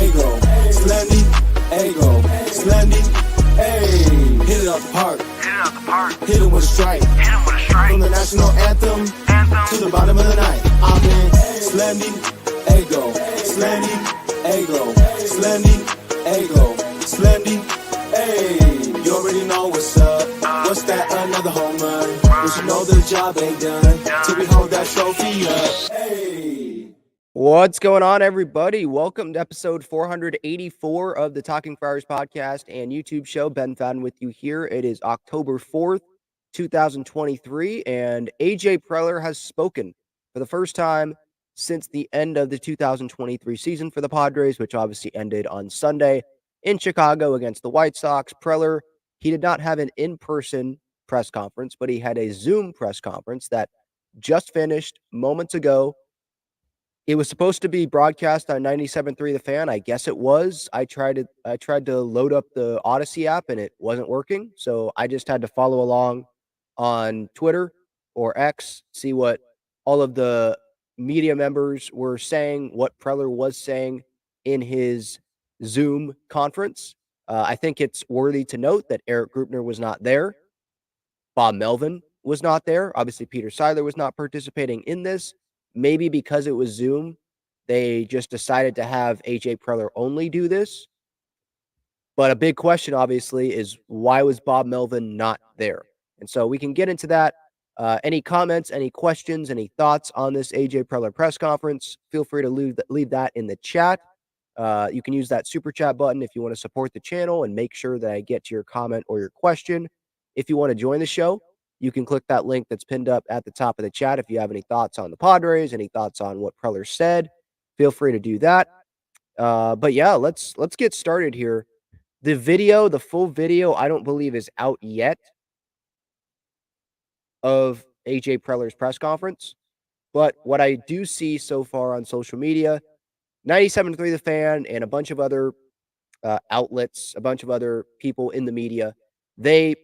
Ego, Slendy, Ego, Slendy, hey. Hit it out the park. Hit it with a strike. From the national anthem to the bottom of the night. I'm in Slendy, Ego, Slendy, Ego, Slendy, Ego, Slendy, hey. You already know what's up. What's that? Another home run. But you know the job ain't done till we hold that trophy up. Hey. What's going on, everybody? Welcome to episode 484 of the Talking Friars podcast and YouTube show. Ben Fadden with you here. It is October 4th, 2023, and AJ Preller has spoken for the first time since the end of the 2023 season for the Padres, which obviously ended on Sunday in Chicago against the White Sox. Preller, he did not have an in-person press conference, but he had a Zoom press conference that just finished moments ago. It was supposed to be broadcast on 97.3 The Fan. I guess it was. I tried to load up the Odyssey app and it wasn't working. So I just had to follow along on Twitter or X, see what all of the media members were saying, what Preller was saying in his Zoom conference. I think it's worthy to note that Eric Grupner was not there. Bob Melvin was not there. Obviously, Peter Seidler was not participating in this. Maybe because it was Zoom, they just decided to have AJ Preller only do this. But a big question, obviously, is why was Bob Melvin not there? And so we can get into that. Any comments, any questions, any thoughts on this AJ Preller press conference, feel free to leave that in the chat. You can use that super chat button if you want to support the channel and make sure that I get to your comment or your question. If you want to join the show, you can click that link that's pinned up at the top of the chat. If you have any thoughts on the Padres, any thoughts on what Preller said, feel free to do that. But yeah, let's get started here. The full video, I don't believe is out yet of AJ Preller's press conference. But what I do see so far on social media, 97.3 The Fan and a bunch of other outlets, a bunch of other people in the media, they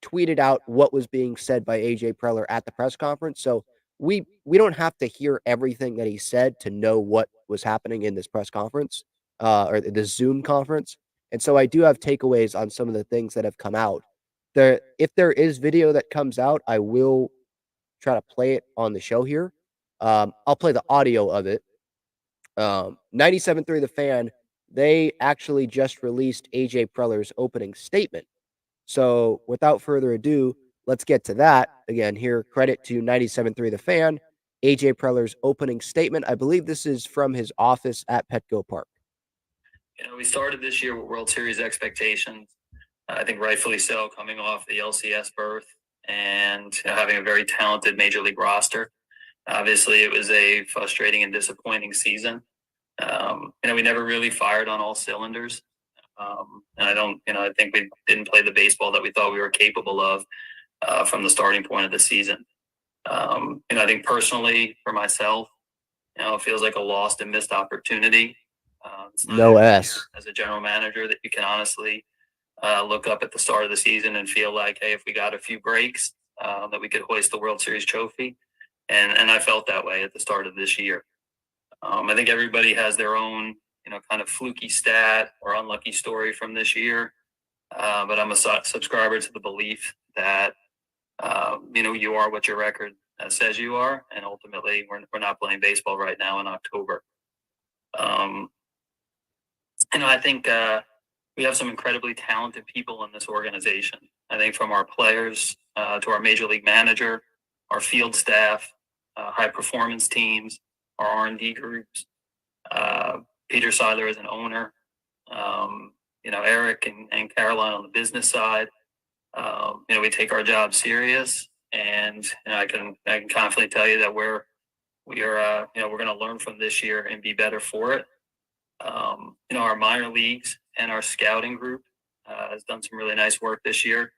tweeted out what was being said by AJ Preller at the press conference. So we don't have to hear everything that he said to know what was happening in this press conference or the Zoom conference. And so I do have takeaways on some of the things that have come out. If there is video that comes out, I will try to play it on the show here. I'll play the audio of it. 97.3 The Fan, they actually just released AJ Preller's opening statement. So without further ado, let's get to that. Again, here, credit to 97.3 The Fan, AJ Preller's opening statement. I believe this is from his office at Petco Park. We started this year with World Series expectations. I think rightfully so, coming off the LCS berth and having a very talented major league roster. Obviously, it was a frustrating and disappointing season. We never really fired on all cylinders. And I think we didn't play the baseball that we thought we were capable of from the starting point of the season. I think personally for myself, it feels like a lost and missed opportunity. No S. As a general manager that you can honestly look up at the start of the season and feel like, hey, if we got a few breaks, that we could hoist the World Series trophy. And I felt that way at the start of this year. I think everybody has their own, kind of fluky stat or unlucky story from this year. But I'm a subscriber to the belief that, you are what your record says you are. And ultimately, we're not playing baseball right now in October. I think we have some incredibly talented people in this organization. I think from our players to our major league manager, our field staff, high performance teams, our R&D groups, Peter Seidler as an owner, Eric and Caroline on the business side. We take our job serious, and I can confidently tell you that we're going to learn from this year and be better for it. Our minor leagues and our scouting group has done some really nice work this year,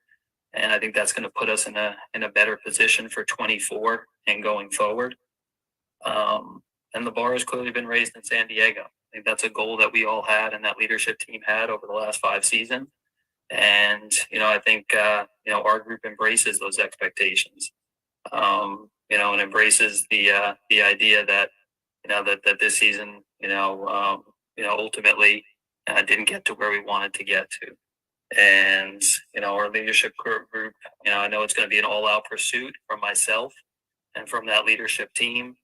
and I think that's going to put us in a better position for 24 and going forward. And the bar has clearly been raised in San Diego. I think that's a goal that we all had and that leadership team had over the last 5 seasons. And, I think, our group embraces those expectations, and embraces the idea that, that this season, ultimately didn't get to where we wanted to get to. And, our leadership group, I know it's going to be an all out pursuit from myself and from that leadership team,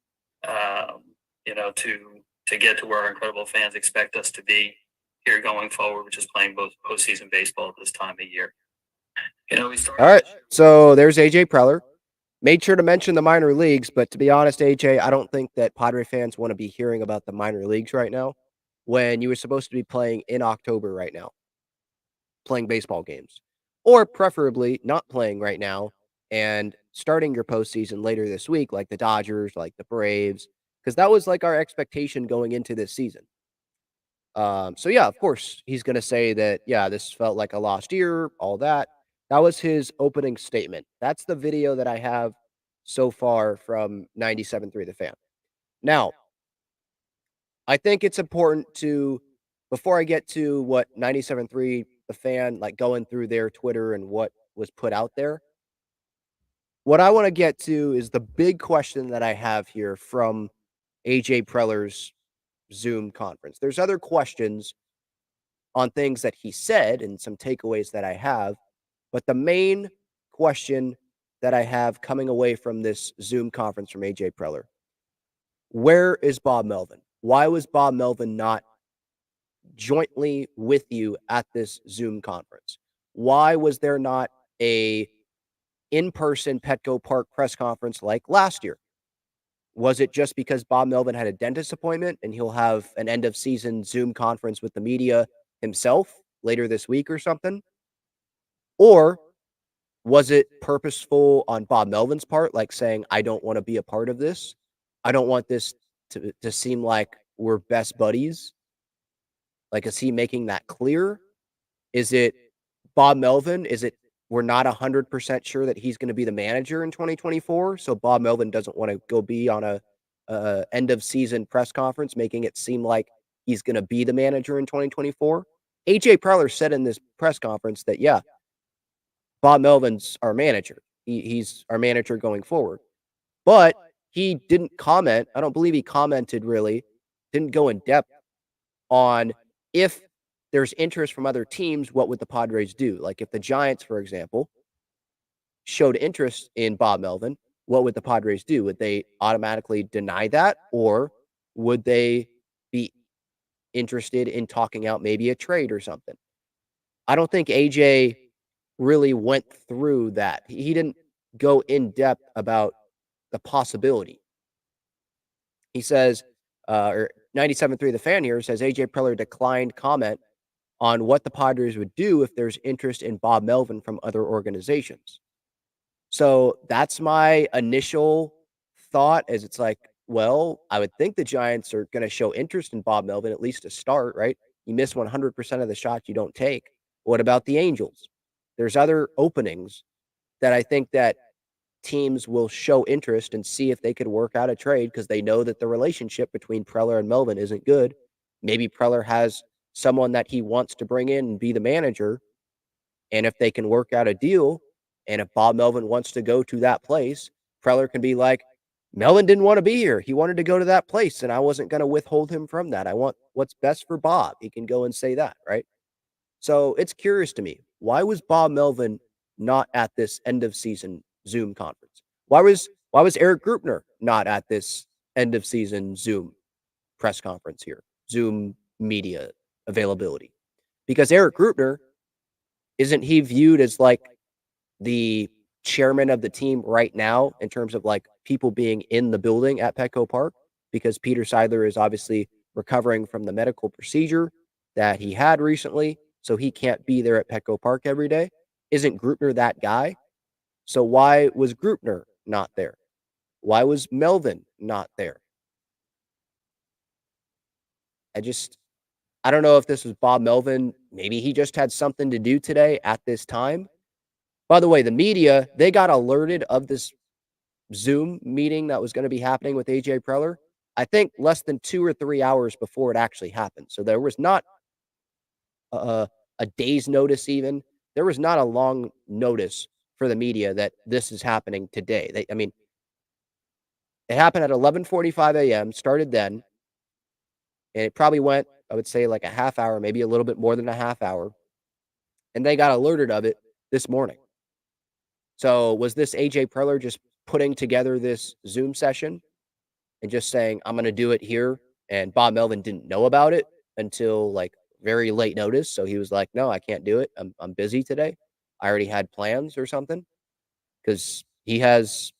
to get to where our incredible fans expect us to be here going forward, which is playing both postseason baseball at this time of year. We started. All right. So there's AJ Preller. Made sure to mention the minor leagues, but to be honest, AJ, I don't think that Padre fans want to be hearing about the minor leagues right now when you were supposed to be playing in October right now, playing baseball games, or preferably not playing right now and starting your postseason later this week, like the Dodgers, like the Braves, because that was like our expectation going into this season. So yeah, of course, he's going to say that, yeah, this felt like a lost year, all that. That was his opening statement. That's the video that I have so far from 97.3 The Fan. Now, I think it's important to, before I get to what 97.3 The Fan, like going through their Twitter and what was put out there, what I want to get to is the big question that I have here from AJ Preller's Zoom conference. There's other questions on things that he said and some takeaways that I have. But the main question that I have coming away from this Zoom conference from AJ Preller, where is Bob Melvin? Why was Bob Melvin not jointly with you at this Zoom conference? Why was there not a in-person Petco Park press conference like last year? Was it just because Bob Melvin had a dentist appointment and he'll have an end of season Zoom conference with the media himself later this week or something? Or was it purposeful on Bob Melvin's part, like saying, I don't want to be a part of this? I don't want this to seem like we're best buddies. Like, is he making that clear? Is it Bob Melvin? Is it we're not 100% sure that he's going to be the manager in 2024? So Bob Melvin doesn't want to go be on a end of season press conference, making it seem like he's going to be the manager in 2024. AJ Preller said in this press conference that, yeah, Bob Melvin's our manager. He's our manager going forward. But he didn't comment. I don't believe he commented really, didn't go in depth on if there's interest from other teams, what would the Padres do? Like if the Giants, for example, showed interest in Bob Melvin, what would the Padres do? Would they automatically deny that? Or would they be interested in talking out maybe a trade or something? I don't think AJ really went through that. He didn't go in depth about the possibility. He says, or 97.3 The Fan here says AJ Preller declined comment on what the Padres would do if there's interest in Bob Melvin from other organizations. So that's my initial thought is it's like, well, I would think the Giants are going to show interest in Bob Melvin, at least to start, right? You miss 100% of the shots you don't take. What about the Angels? There's other openings that I think that teams will show interest and see if they could work out a trade because they know that the relationship between Preller and Melvin isn't good. Maybe Preller has someone that he wants to bring in and be the manager. And if they can work out a deal, and if Bob Melvin wants to go to that place, Preller can be like, Melvin didn't want to be here. He wanted to go to that place, and I wasn't going to withhold him from that. I want what's best for Bob. He can go and say that, right? So it's curious to me. Why was Bob Melvin not at this end of season Zoom conference? Why was Eric Grupner not at this end of season Zoom press conference here? Zoom media availability. Because Eric Grupner, isn't he viewed as like the chairman of the team right now in terms of like people being in the building at Petco Park? Because Peter Seidler is obviously recovering from the medical procedure that he had recently, so he can't be there at Petco Park every day. Isn't Grupner that guy? So why was Grupner not there? Why was Melvin not there? I don't know if this was Bob Melvin. Maybe he just had something to do today at this time. By the way, the media, they got alerted of this Zoom meeting that was going to be happening with AJ Preller, I think less than 2 or 3 hours before it actually happened. So there was not a day's notice even. There was not a long notice for the media that this is happening today. It happened at 11:45 a.m., started then, and it probably went I would say like a half hour, maybe a little bit more than a half hour. And they got alerted of it this morning. So was this AJ Preller just putting together this Zoom session and just saying, I'm going to do it here? And Bob Melvin didn't know about it until like very late notice. So he was like, no, I can't do it. I'm busy today. I already had plans or something, because he has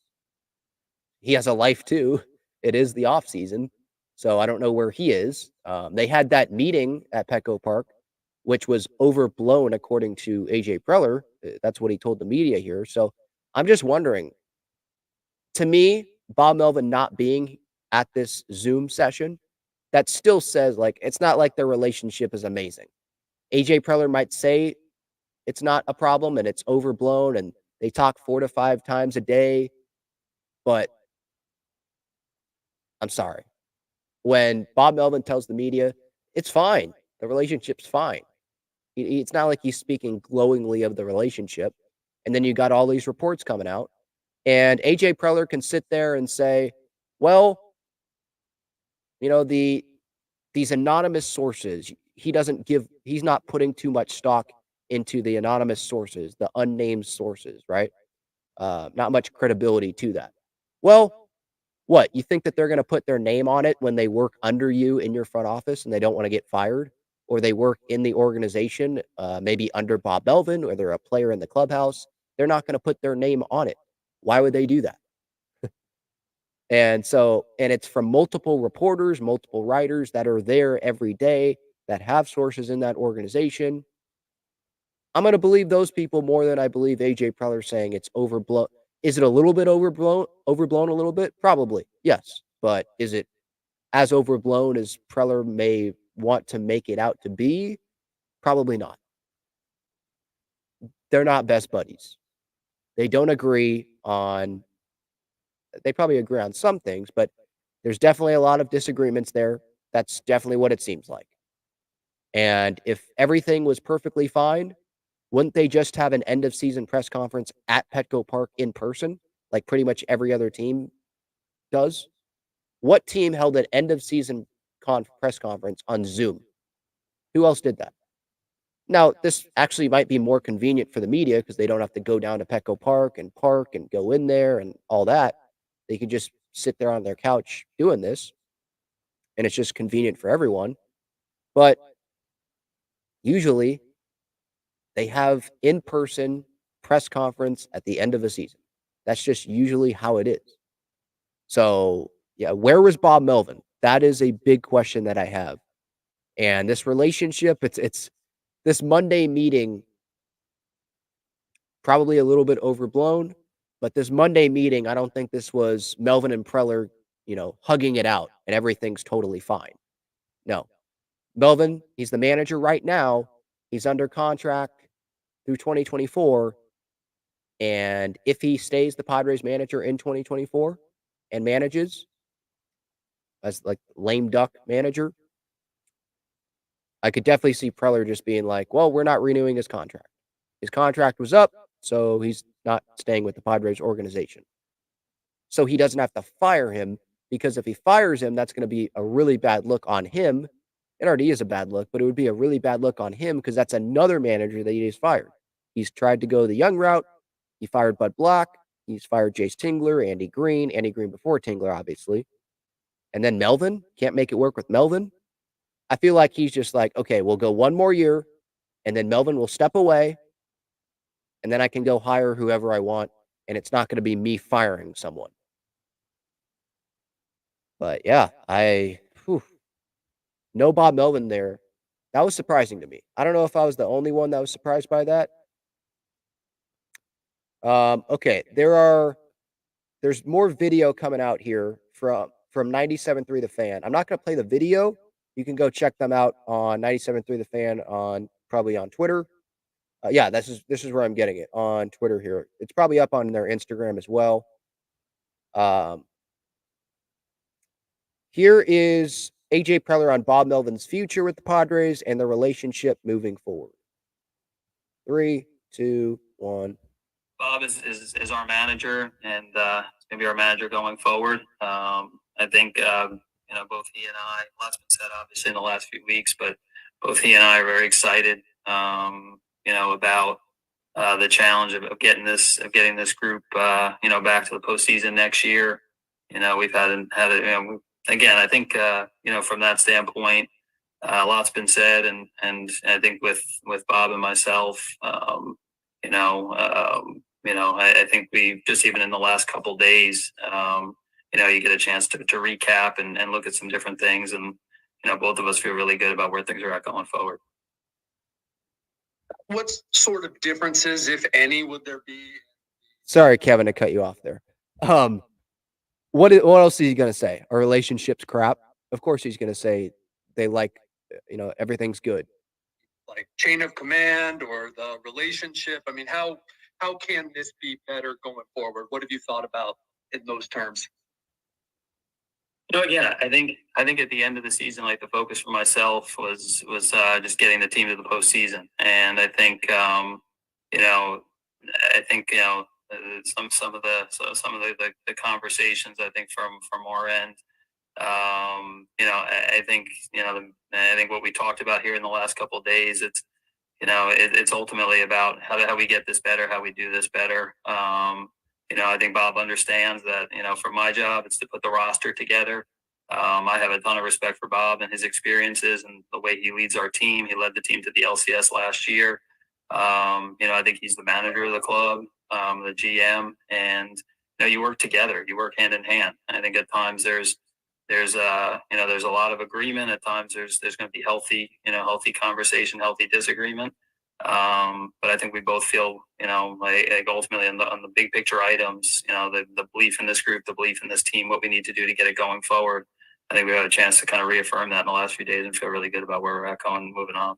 a life too. It is the off season. So I don't know where he is. They had that meeting at Petco Park, which was overblown according to AJ Preller. That's what he told the media here. So I'm just wondering, to me, Bob Melvin not being at this Zoom session, that still says like it's not like their relationship is amazing. AJ Preller might say it's not a problem and it's overblown and they talk 4 to 5 times a day, but I'm sorry. When Bob Melvin tells the media, it's fine. The relationship's fine. It's not like he's speaking glowingly of the relationship. And then you got all these reports coming out. And AJ Preller can sit there and say, well, these anonymous sources, he's not putting too much stock into the anonymous sources, the unnamed sources, right? Not much credibility to that. Well, what? You think that they're going to put their name on it when they work under you in your front office and they don't want to get fired? Or they work in the organization, maybe under Bob Melvin, or they're a player in the clubhouse. They're not going to put their name on it. Why would they do that? And it's from multiple reporters, multiple writers that are there every day that have sources in that organization. I'm going to believe those people more than I believe AJ Preller saying it's overblown. Is it a little bit overblown a little bit? Probably, yes. But is it as overblown as Preller may want to make it out to be? Probably not. They're not best buddies. They don't agree on, they probably agree on some things, but there's definitely a lot of disagreements there. That's definitely what it seems like. And if everything was perfectly fine, wouldn't they just have an end of season press conference at Petco Park in person, like pretty much every other team does? What team held an end of season press conference on Zoom? Who else did that? Now, this actually might be more convenient for the media because they don't have to go down to Petco Park and go in there and all that. They can just sit there on their couch doing this, and it's just convenient for everyone. But usually they have in-person press conference at the end of a season. That's just usually how it is. So, yeah, where was Bob Melvin? That is a big question that I have. And this relationship, it's this Monday meeting, probably a little bit overblown, but this Monday meeting, I don't think this was Melvin and Preller, hugging it out and everything's totally fine. No. Melvin, he's the manager right now. He's under contract through 2024. And if he stays the Padres manager in 2024 and manages as like lame duck manager, I could definitely see Preller just being like, well, we're not renewing his contract. His contract was up, so he's not staying with the Padres organization. So he doesn't have to fire him, because if he fires him, that's going to be a really bad look on him. It already is a bad look, but it would be a really bad look on him because that's another manager that he has fired. He's tried to go the young route. He fired Bud Black. He's fired Jace Tingler, Andy Green before Tingler, obviously. And then Melvin, can't make it work with Melvin. I feel like he's just like, okay, we'll go one more year, and then Melvin will step away, and then I can go hire whoever I want, and it's not going to be me firing someone. But yeah, no Bob Melvin there. That was surprising to me. I don't know if I was the only one that was surprised by that. Okay, there's more video coming out here from 97.3 The Fan. I'm not going to play the video. You can go check them out on 97.3 The Fan probably on Twitter. Yeah, this is where I'm getting it, on Twitter here. It's probably up on their Instagram as well. Here is AJ Preller on Bob Melvin's future with the Padres and the relationship moving forward. 3, 2, 1. Bob is our manager, and he's going to be our manager going forward. I think both he and I, a lot's been said obviously in the last few weeks, but both he and I are very excited, about the challenge of getting this group, back to the postseason next year. We've had it, again, I think, from that standpoint, a lot's been said, and I think with Bob and myself, I think we just, even in the last couple days, you get a chance to recap and look at some different things, and both of us feel really good about where things are at going forward. What sort of differences, if any, would there be? Sorry, Kevin, to cut you off there. What else is he going to say? Our relationship's crap. Of course he's going to say they like, everything's good. Like chain of command or the relationship? I mean, how can this be better going forward? What have you thought about in those terms? Again, I think at the end of the season, like, the focus for myself was just getting the team to the postseason, and I think some of the conversations, I think, from our end, I think what we talked about here in the last couple of days, it's ultimately about how we get this better, how we do this better. I think Bob understands that, for my job, it's to put the roster together. I have a ton of respect for Bob and his experiences and the way he leads our team. He led the team to the LCS last year. I think he's the manager of the club, the GM, and you work together, you work hand in hand. And I think at times there's a lot of agreement. At times there's going to be healthy conversation, healthy disagreement. But I think we both feel, like ultimately on the big picture items, the belief in this group, the belief in this team, what we need to do to get it going forward. I think we had a chance to kind of reaffirm that in the last few days and feel really good about where we're at going, moving on.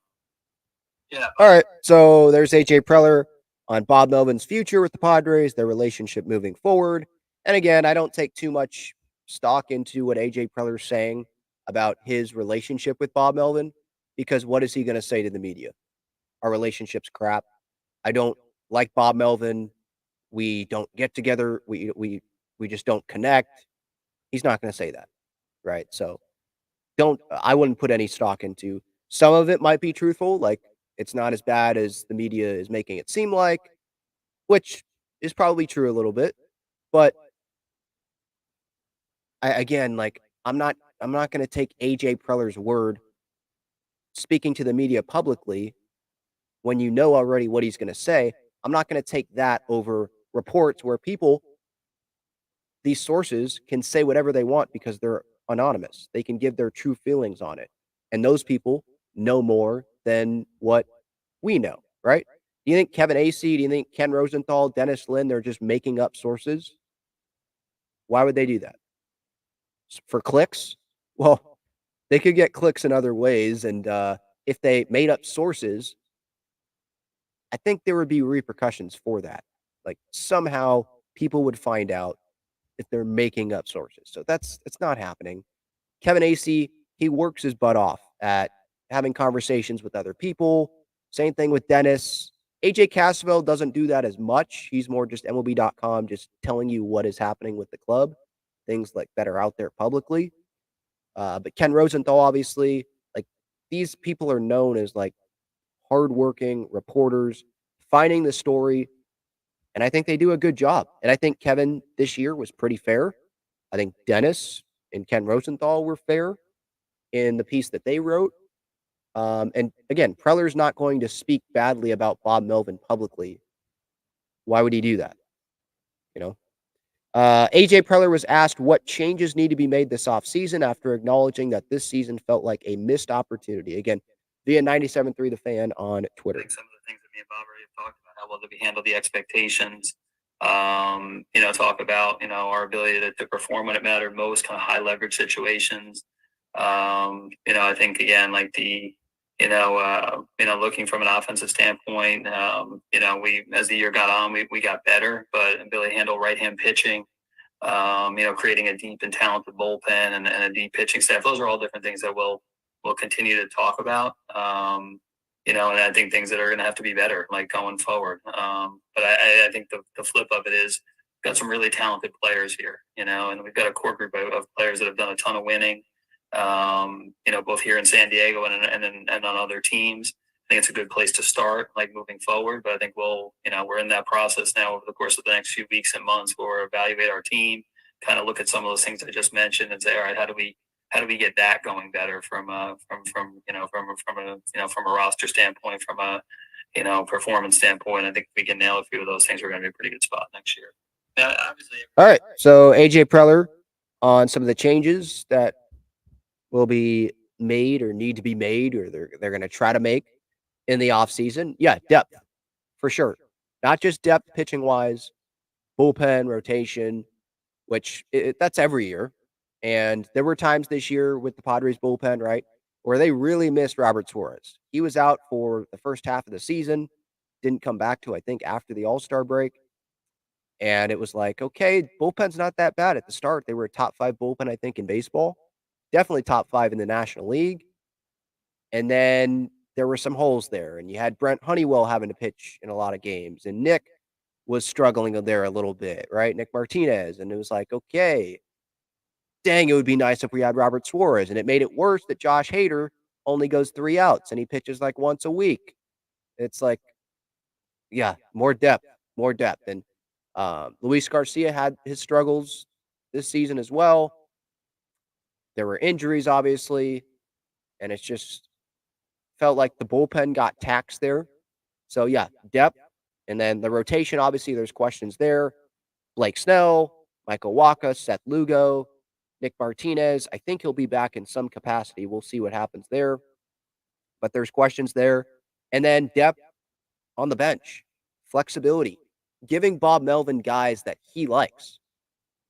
Yeah. All right. So there's AJ Preller on Bob Melvin's future with the Padres, their relationship moving forward. And again, I don't take too much stock into what AJ Preller's saying about his relationship with Bob Melvin, because what is he going to say to the media? Our relationship's crap. I don't like Bob Melvin. We don't get together. We just don't connect. He's not going to say that, right? So I wouldn't put any stock into. Some of it might be truthful, like it's not as bad as the media is making it seem like, which is probably true a little bit. But I'm not going to take AJ Preller's word speaking to the media publicly when you know already what he's going to say. I'm not going to take that over reports where these sources can say whatever they want because they're anonymous. They can give their true feelings on it. And those people know more than what we know, right? Do you think Kevin Acee, do you think Ken Rosenthal, Dennis Lin, they're just making up sources? Why would they do that? For clicks? Well, they could get clicks in other ways. And if they made up sources, I think there would be repercussions for that. Like somehow people would find out if they're making up sources. So it's not happening. Kevin Acee, he works his butt off at having conversations with other people. Same thing with Dennis. AJ Cassavell doesn't do that as much. He's more just MLB.com, just telling you what is happening with the club, things like that are out there publicly. But Ken Rosenthal, obviously, like these people are known as like hardworking reporters, finding the story. And I think they do a good job. And I think Kevin this year was pretty fair. I think Dennis and Ken Rosenthal were fair in the piece that they wrote. And again, Preller's not going to speak badly about Bob Melvin publicly. Why would he do that? AJ Preller was asked what changes need to be made this offseason after acknowledging that this season felt like a missed opportunity. Again, via 97.3 The Fan on Twitter. I think some of the things that me and Bob already have talked about, how well did we handle the expectations, talk about, our ability to perform when it mattered most, kind of high leverage situations. I think again, like looking from an offensive standpoint, we, as the year got on, we got better, but ability to handle right-hand pitching, creating a deep and talented bullpen and a deep pitching staff. Those are all different things that we'll continue to talk about. And I think things that are going to have to be better, like going forward. But I think the flip of it is we've got some really talented players here, and we've got a core group of players that have done a ton of winning. both here in San Diego and on other teams. I think it's a good place to start, like moving forward. But I think we're in that process now over the course of the next few weeks and months where we'll evaluate our team, kind of look at some of those things I just mentioned, and say, all right, how do we get that going better from a roster standpoint, from a performance standpoint. I think if we can nail a few of those things, we're going to be a pretty good spot next year. Obviously. All right. So AJ Preller on some of the changes that will be made or need to be made, or they're going to try to make in the offseason. Yeah, depth for sure. Not just depth pitching wise, bullpen, rotation, which that's every year. And there were times this year with the Padres bullpen, right, where they really missed Robert Suarez. He was out for the first half of the season, didn't come back to, I think, after the All-Star break. And it was like, okay, bullpen's not that bad at the start. They were a top 5 bullpen, I think, in baseball. Definitely top 5 in the National League. And then there were some holes there. And you had Brent Honeywell having to pitch in a lot of games. And Nick was struggling there a little bit, right? Nick Martinez. And it was like, okay, dang, it would be nice if we had Robert Suarez. And it made it worse that Josh Hader only goes 3 outs and he pitches like once a week. It's like, yeah, more depth. And Luis Garcia had his struggles this season as well. There were injuries, obviously, and it's just felt like the bullpen got taxed there. So, yeah, depth. And then the rotation, obviously, there's questions there. Blake Snell, Michael Wacha, Seth Lugo, Nick Martinez. I think he'll be back in some capacity. We'll see what happens there. But there's questions there. And then depth on the bench, flexibility, giving Bob Melvin guys that he likes,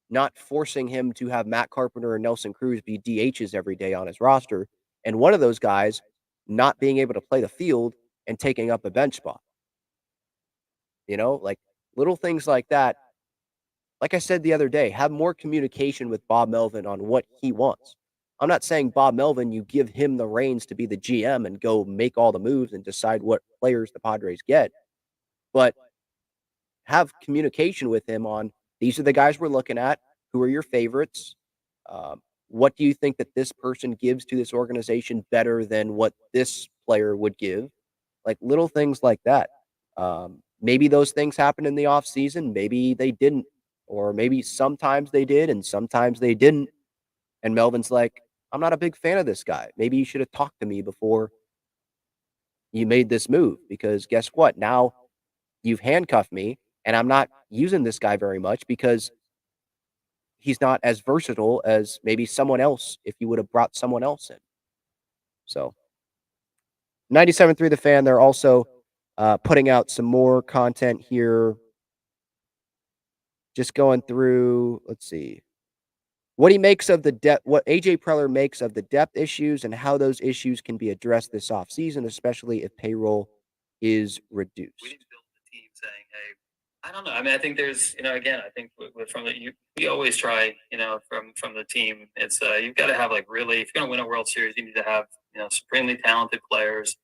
not forcing him to have Matt Carpenter and Nelson Cruz be DHs every day on his roster. And one of those guys not being able to play the field and taking up a bench spot. Like little things like that. Like I said the other day, have more communication with Bob Melvin on what he wants. I'm not saying Bob Melvin, you give him the reins to be the GM and go make all the moves and decide what players the Padres get. But have communication with him on, these are the guys we're looking at. Who are your favorites? What do you think that this person gives to this organization better than what this player would give? Like little things like that. Maybe those things happened in the offseason. Maybe they didn't. Or maybe sometimes they did and sometimes they didn't. And Melvin's like, I'm not a big fan of this guy. Maybe you should have talked to me before you made this move. Because guess what? Now you've handcuffed me. And I'm not using this guy very much because he's not as versatile as maybe someone else if you would have brought someone else in. So 97.3 The Fan, they're also putting out some more content here. Just going through, let's see. What he makes of the depth, what AJ Preller makes of the depth issues and how those issues can be addressed this offseason, especially if payroll is reduced. We need to build the team saying, hey, I don't know. I mean, I think there's, again, I think we always try, from the team, it's you've got to have like really, if you're going to win a World Series, you need to have, supremely talented players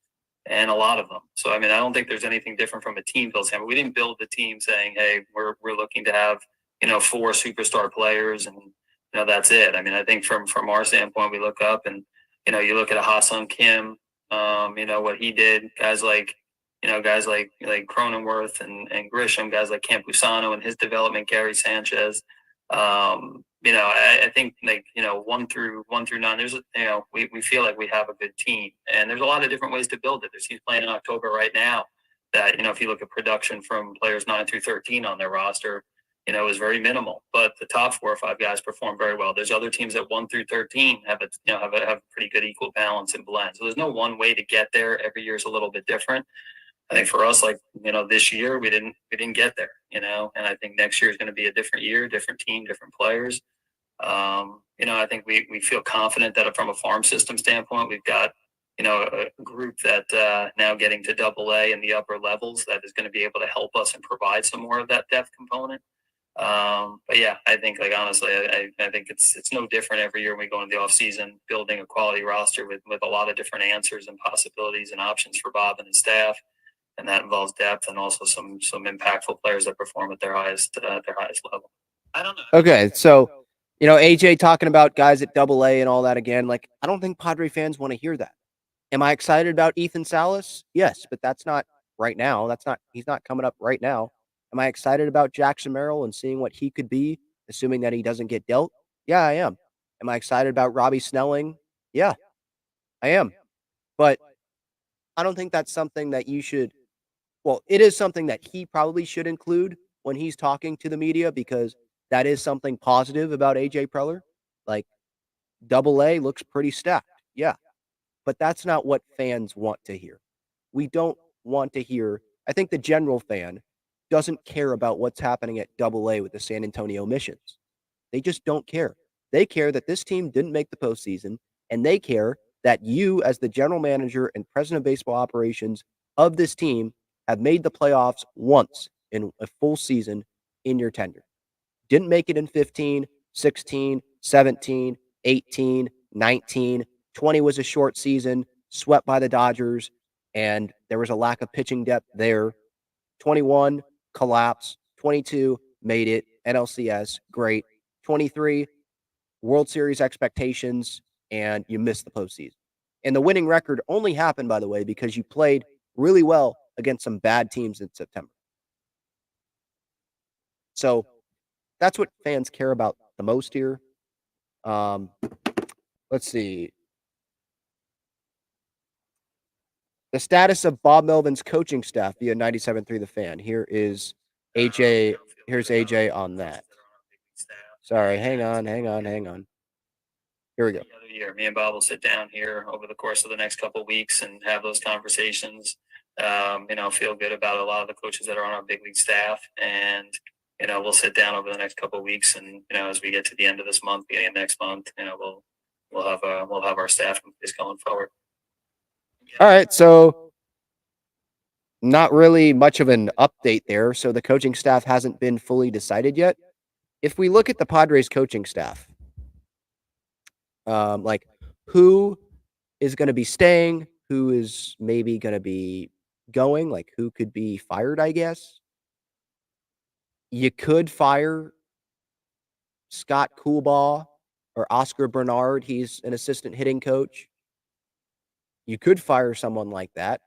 and a lot of them. So, I mean, I don't think there's anything different from a team build standpoint. We didn't build the team saying, hey, we're looking to have, 4 superstar players and, that's it. I mean, I think from our standpoint, we look up and, you look at a Ha-Seong Kim, what he did, guys like Cronenworth and Grisham, guys like Campusano and his development, Gary Sanchez. I think 1 through 9, there's we feel like we have a good team, and there's a lot of different ways to build it. There's teams playing in October right now that if you look at production from players 9 through 13 on their roster, is very minimal, but the top 4 or 5 guys perform very well. There's other teams that 1 through 13 have a pretty good equal balance and blend. So there's no one way to get there. Every year is a little bit different. I think for us, this year we didn't get there, and I think next year is going to be a different year, different team, different players. I think we feel confident that from a farm system standpoint, we've got, a group that now getting to AA in the upper levels that is going to be able to help us and provide some more of that depth component. But yeah, I think honestly, I think it's no different every year when we go into the off season, building a quality roster with a lot of different answers and possibilities and options for Bob and his staff. And that involves depth and also some impactful players that perform at their highest level. I don't know. Okay, so AJ talking about guys at AA and all that again. Like, I don't think Padre fans want to hear that. Am I excited about Ethan Salas? Yes, but that's not right now. He's not coming up right now. Am I excited about Jackson Merrill and seeing what he could be, assuming that he doesn't get dealt? Yeah, I am. Am I excited about Robbie Snelling? Yeah, I am. But I don't think that's something that you should. Well, it is something that he probably should include when he's talking to the media because that is something positive about AJ Preller. Like, AA looks pretty stacked. Yeah. But that's not what fans want to hear. We don't want to hear. I think the general fan doesn't care about what's happening at AA with the San Antonio Missions. They just don't care. They care that this team didn't make the postseason, and they care that you, as the general manager and president of baseball operations of this team, have made the playoffs once in a full season in your tenure. Didn't make it in 15, 16, 17, 18, 19. 20 was a short season, swept by the Dodgers, and there was a lack of pitching depth there. 21, collapse. 22, made it. NLCS, great. 23, World Series expectations, and you missed the postseason. And the winning record only happened, by the way, because you played really well against some bad teams in September. So that's what fans care about the most here. Let's see. The status of Bob Melvin's coaching staff via 97.3 The Fan. Here's AJ on that. Sorry, hang on. Here we go. The other year, me and Bob will sit down here over the course of the next couple of weeks and have those conversations. Feel good about a lot of the coaches that are on our big league staff, and we'll sit down over the next couple of weeks, and as we get to the end of this month, beginning of next month, we'll have our staff is going forward. All right, so not really much of an update there. So the coaching staff hasn't been fully decided yet. If we look at the Padres coaching staff, like who is going to be staying, who is maybe going to be going, like who could be fired, I guess. You could fire Scott Coolbaugh or Oscar Bernard. He's an assistant hitting coach. You could fire someone like that.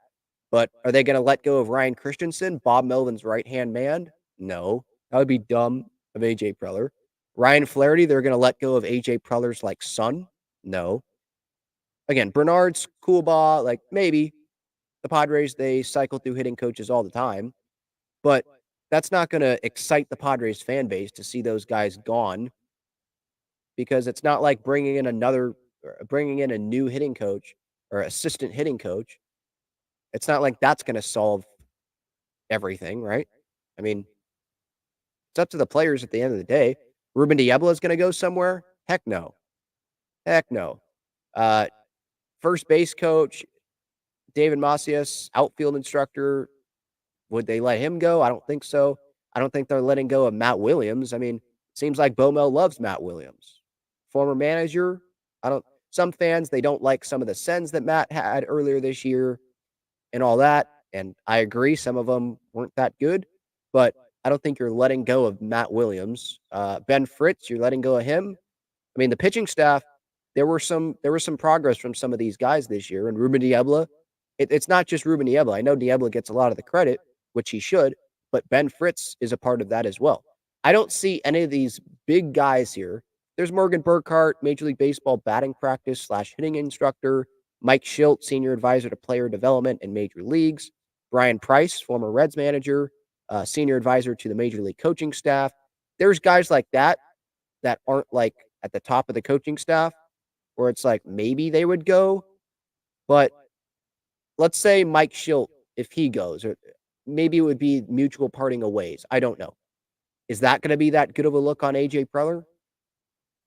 But are they going to let go of Ryan Christensen, Bob Melvin's right-hand man? No. That would be dumb of A.J. Preller. Ryan Flaherty, they're going to let go of A.J. Preller's, son? No. Again, Bernard's Coolbaugh, maybe. The Padres, they cycle through hitting coaches all the time. But that's not going to excite the Padres fan base to see those guys gone because it's not like bringing in a new hitting coach or assistant hitting coach. It's not like that's going to solve everything, right? I mean, it's up to the players at the end of the day. Ruben Diablo is going to go somewhere? Heck no. First base coach, David Macias, outfield instructor, would they let him go? I don't think so. I don't think they're letting go of Matt Williams. I mean, it seems like Bomel loves Matt Williams. Former manager, some fans, they don't like some of the sends that Matt had earlier this year and all that. And I agree, some of them weren't that good, but I don't think you're letting go of Matt Williams. Ben Fritz, you're letting go of him. I mean, the pitching staff, there was some progress from some of these guys this year. And Ruben Diablo, it's not just Ruben Diablo. I know Diablo gets a lot of the credit, which he should, but Ben Fritz is a part of that as well. I don't see any of these big guys here. There's Morgan Burkhart, Major League Baseball batting practice / hitting instructor. Mike Schilt, senior advisor to player development in major leagues. Brian Price, former Reds manager, senior advisor to the major league coaching staff. There's guys like that aren't at the top of the coaching staff where it's maybe they would go. But let's say Mike Schilt, if he goes, or maybe it would be mutual parting of ways. I don't know. Is that going to be that good of a look on AJ Preller?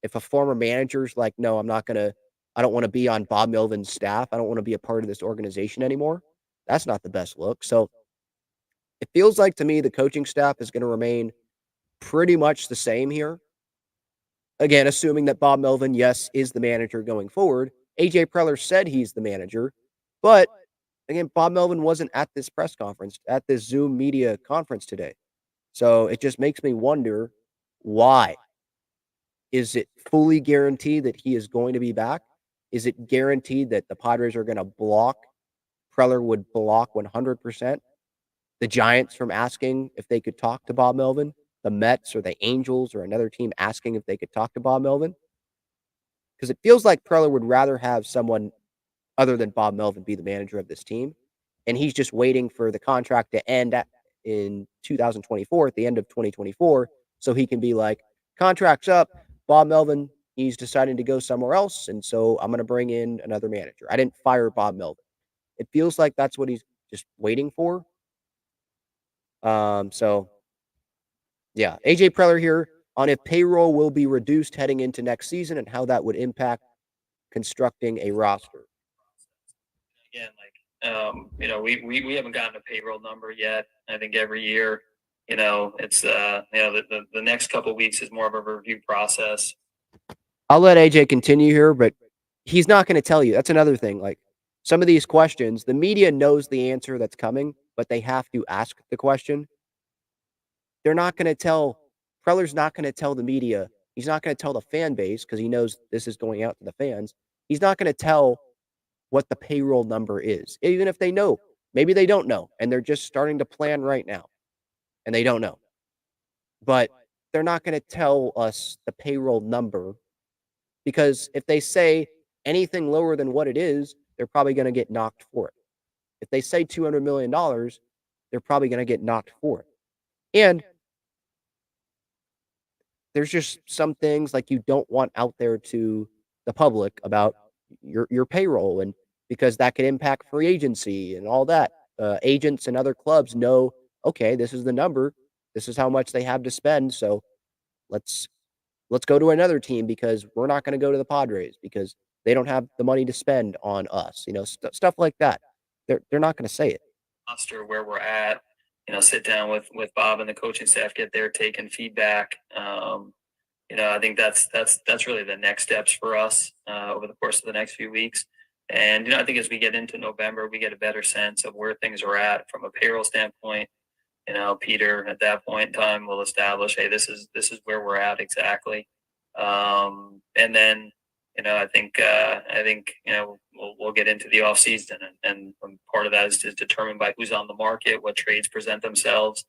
If a former manager's no, I don't want to be on Bob Melvin's staff. I don't want to be a part of this organization anymore. That's not the best look. So it feels like to me the coaching staff is going to remain pretty much the same here. Again, assuming that Bob Melvin, yes, is the manager going forward. AJ Preller said he's the manager, but again, Bob Melvin wasn't at this press conference, at this Zoom media conference today. So it just makes me wonder why. Is it fully guaranteed that he is going to be back? Is it guaranteed that the Padres are going to block? Preller would block 100%. The Giants from asking if they could talk to Bob Melvin, the Mets or the Angels or another team asking if they could talk to Bob Melvin. Because it feels like Preller would rather have someone other than Bob Melvin be the manager of this team. And he's just waiting for the contract to end in 2024, at the end of 2024, so he can be like, contract's up, Bob Melvin, he's deciding to go somewhere else, and so I'm going to bring in another manager. I didn't fire Bob Melvin. It feels like that's what he's just waiting for. So, yeah, AJ Preller here on if payroll will be reduced heading into next season and how that would impact constructing a roster. Again, we haven't gotten a payroll number yet. I think every year, it's the next couple of weeks is more of a review process. I'll let AJ continue here, but he's not going to tell you. That's another thing. Like some of these questions, the media knows the answer that's coming, but they have to ask the question. They're not going to tell, Preller's not going to tell the media. He's not going to tell the fan base because he knows this is going out to the fans. He's not going to tell what the payroll number is, even if they know. Maybe they don't know, and they're just starting to plan right now, and they don't know. But they're not going to tell us the payroll number because if they say anything lower than what it is, they're probably going to get knocked for it. If they say $200 million, they're probably going to get knocked for it. And there's just some things like you don't want out there to the public about your payroll, and because that could impact free agency and all that. Agents and other clubs know, okay, this is the number, this is how much they have to spend, so let's go to another team because we're not going to go to the Padres because they don't have the money to spend on us. Stuff like that. They're not going to say it. Roster where we're at. Sit down with Bob and the coaching staff, get their take and feedback. I think that's really the next steps for us over the course of the next few weeks. And I think as we get into November, we get a better sense of where things are at from a payroll standpoint. Peter at that point in time will establish, hey, this is where we're at exactly. And then I think we'll get into the off season, and part of that is determined by who's on the market, what trades present themselves.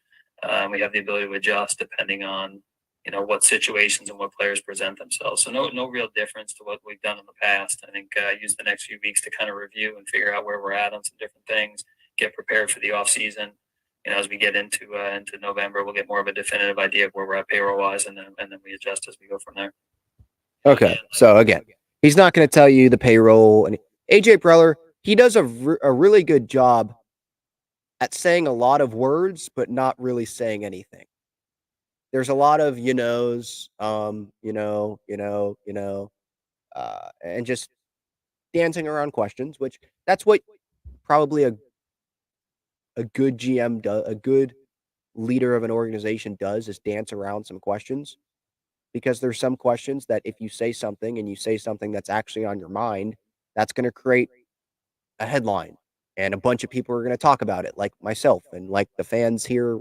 We have the ability to adjust depending on what situations and what players present themselves. So no real difference to what we've done in the past. I think use the next few weeks to kind of review and figure out where we're at on some different things. Get prepared for the off season. As we get into November, we'll get more of a definitive idea of where we're at payroll wise, and then we adjust as we go from there. Okay, so again, he's not going to tell you the payroll. And AJ Preller, he does a really good job at saying a lot of words, but not really saying anything. There's a lot of and just dancing around questions, which that's what probably a good GM does, a good leader of an organization does, is dance around some questions. Because there's some questions that if you say something and you say something that's actually on your mind, that's going to create a headline and a bunch of people are going to talk about it, like myself and like the fans here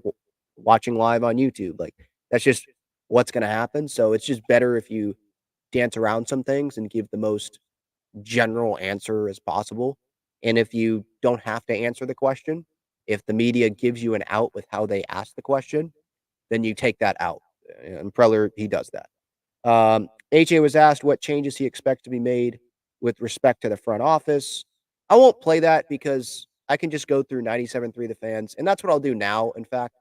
watching live on YouTube. Like that's just what's going to happen. So it's just better if you dance around some things and give the most general answer as possible. And if you don't have to answer the question, if the media gives you an out with how they ask the question, then you take that out. And Preller, he does that. AJ was asked what changes he expects to be made with respect to the front office. I won't play that because I can just go through 97.3 The Fans, and that's what I'll do now. In fact,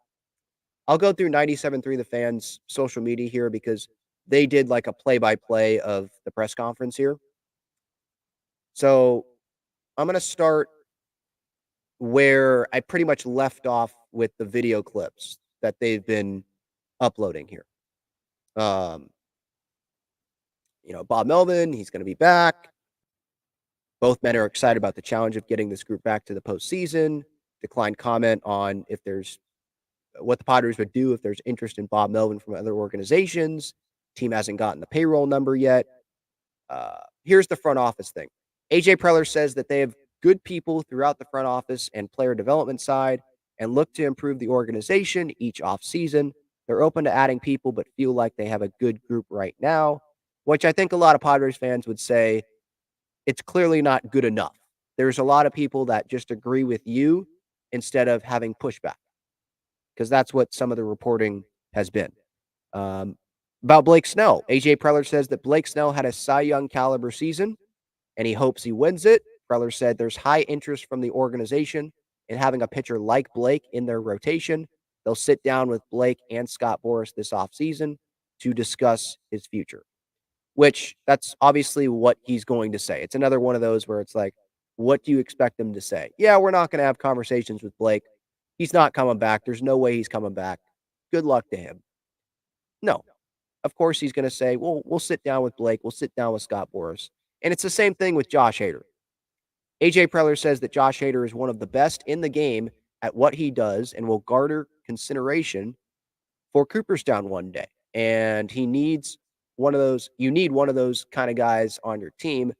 I'll go through 97.3 The Fans social media here because they did like a play-by-play of the press conference here. So I'm going to start where I pretty much left off with the video clips that they've been uploading here. Bob Melvin, he's going to be back. Both men are excited about the challenge of getting this group back to the postseason. Declined comment on if there's what the Padres would do if there's interest in Bob Melvin from other organizations. Team hasn't gotten the payroll number yet. Here's the front office thing. AJ Preller says that they have good people throughout the front office and player development side and look to improve the organization each offseason. They're open to adding people, but feel like they have a good group right now. which I think a lot of Padres fans would say it's clearly not good enough. There's a lot of people that just agree with you instead of having pushback, because that's what some of the reporting has been. About Blake Snell, AJ Preller says that Blake Snell had a Cy Young caliber season and he hopes he wins it. Preller said there's high interest from the organization in having a pitcher like Blake in their rotation. They'll sit down with Blake and Scott Boras this offseason to discuss his future, which that's obviously what he's going to say. It's another one of those where it's like, what do you expect him to say? Yeah, we're not going to have conversations with Blake. He's not coming back. There's no way he's coming back. Good luck to him. No, of course he's going to say, well, we'll sit down with Blake. We'll sit down with Scott Boras. And it's the same thing with Josh Hader. AJ Preller says that Josh Hader is one of the best in the game at what he does and will garner consideration for Cooperstown one day. And he needs one of those, you need one of those kind of guys on your team.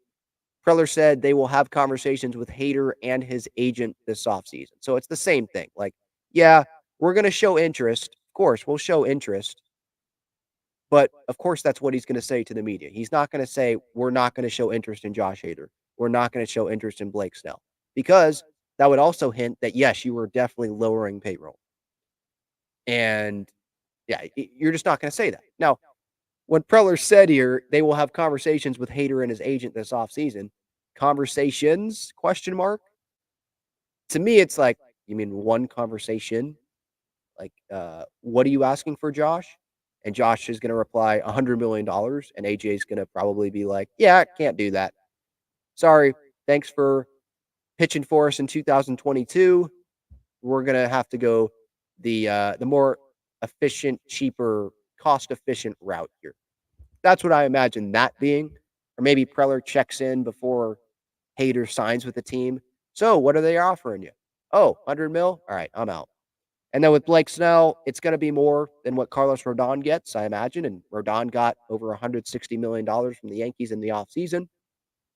Preller said they will have conversations with Hader and his agent this offseason. So it's the same thing. Like, yeah, we're going to show interest. Of course, we'll show interest. But of course, that's what he's going to say to the media. He's not going to say, we're not going to show interest in Josh Hader. We're not going to show interest in Blake Snell, because that would also hint that, yes, you were definitely lowering payroll. And yeah, you're just not going to say that. Now, when Preller said here, they will have conversations with Hader and his agent this offseason. Conversations, question mark. To me, it's like, you mean one conversation? Like, what are you asking for, Josh? And Josh is going to reply $100 million. And AJ is going to probably be like, yeah, I can't do that. Sorry. Thanks for pitching for us in 2022. We're going to have to go the more efficient, cheaper, cost-efficient route here. That's what I imagine that being. Or maybe Preller checks in before Hader signs with the team. So what are they offering you? Oh, 100 mil? All right, I'm out. And then with Blake Snell, it's going to be more than what Carlos Rodon gets, I imagine. And Rodon got over $160 million from the Yankees in the offseason.